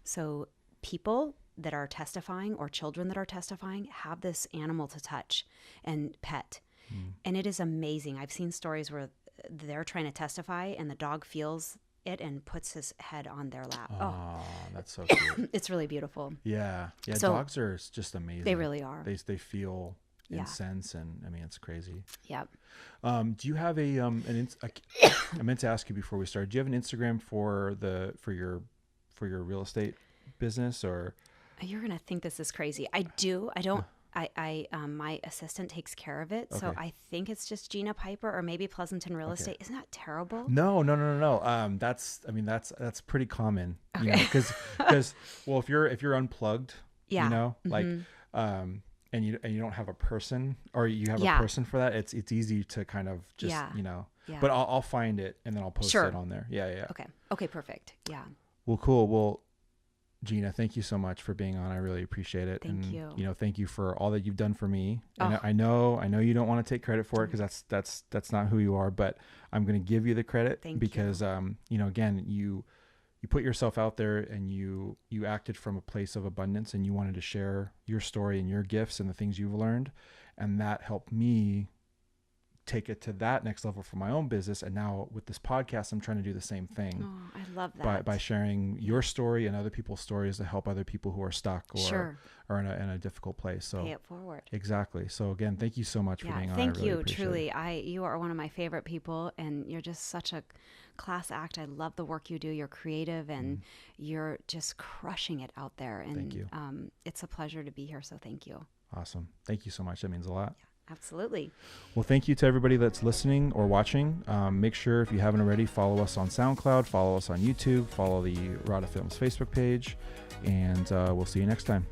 [SPEAKER 2] So people that are testifying or children that are testifying have this animal to touch and pet. And it is amazing. I've seen stories where they're trying to testify and the dog feels it and puts his head on their lap.
[SPEAKER 1] Oh, that's so cute.
[SPEAKER 2] It's really beautiful.
[SPEAKER 1] Yeah. Yeah.
[SPEAKER 2] So-
[SPEAKER 1] Dogs are just amazing.
[SPEAKER 2] They really are.
[SPEAKER 1] They feel
[SPEAKER 2] Yeah.
[SPEAKER 1] and sense, and it's crazy.
[SPEAKER 2] Yep.
[SPEAKER 1] Do you have I meant to ask you before we started. Do you have an Instagram for your real estate business or?
[SPEAKER 2] You're gonna think this is crazy. I do. I don't. My assistant takes care of it, so
[SPEAKER 1] Okay.
[SPEAKER 2] I think it's just Gina Piper or maybe Pleasanton Real Estate. Isn't that terrible?
[SPEAKER 1] No. That's pretty common, because well, if you're unplugged,
[SPEAKER 2] Yeah.
[SPEAKER 1] like, and you don't have a person or you have
[SPEAKER 2] Yeah.
[SPEAKER 1] a person for that, it's easy to kind of just,
[SPEAKER 2] Yeah. Yeah.
[SPEAKER 1] but I'll find it and then I'll post
[SPEAKER 2] Sure.
[SPEAKER 1] it on there. Yeah.
[SPEAKER 2] Okay. Perfect. Yeah.
[SPEAKER 1] Well, cool. Well, Gina, thank you so much for being on. I really appreciate it.
[SPEAKER 2] Thank
[SPEAKER 1] and,
[SPEAKER 2] you.
[SPEAKER 1] Thank you for all that you've done for me. And
[SPEAKER 2] Oh.
[SPEAKER 1] I know you don't want to take credit for it because that's not who you are, but I'm going to give you the credit
[SPEAKER 2] Thank
[SPEAKER 1] because, again, you put yourself out there and you acted from a place of abundance and you wanted to share your story and your gifts and the things you've learned. And that helped me take it to that next level for my own business. And now with this podcast, I'm trying to do the same thing.
[SPEAKER 2] Oh, I love that.
[SPEAKER 1] By sharing your story and other people's stories to help other people who are stuck or
[SPEAKER 2] Sure.
[SPEAKER 1] are in a difficult place. So
[SPEAKER 2] Pay it forward.
[SPEAKER 1] exactly. So again, thank you so much for being on.
[SPEAKER 2] Thank
[SPEAKER 1] I really
[SPEAKER 2] you.
[SPEAKER 1] appreciate
[SPEAKER 2] Truly,
[SPEAKER 1] it.
[SPEAKER 2] you are one of my favorite people, and you're just such a class act. I love the work you do. You're creative, and you're just crushing it out there. And
[SPEAKER 1] Thank you.
[SPEAKER 2] It's a pleasure to be here. So thank you.
[SPEAKER 1] Awesome. Thank you so much. That means a lot.
[SPEAKER 2] Absolutely.
[SPEAKER 1] Well, thank you to everybody that's listening or watching. Make sure if you haven't already, follow us on SoundCloud, follow us on YouTube, follow the Rodda Films Facebook page, and we'll see you next time.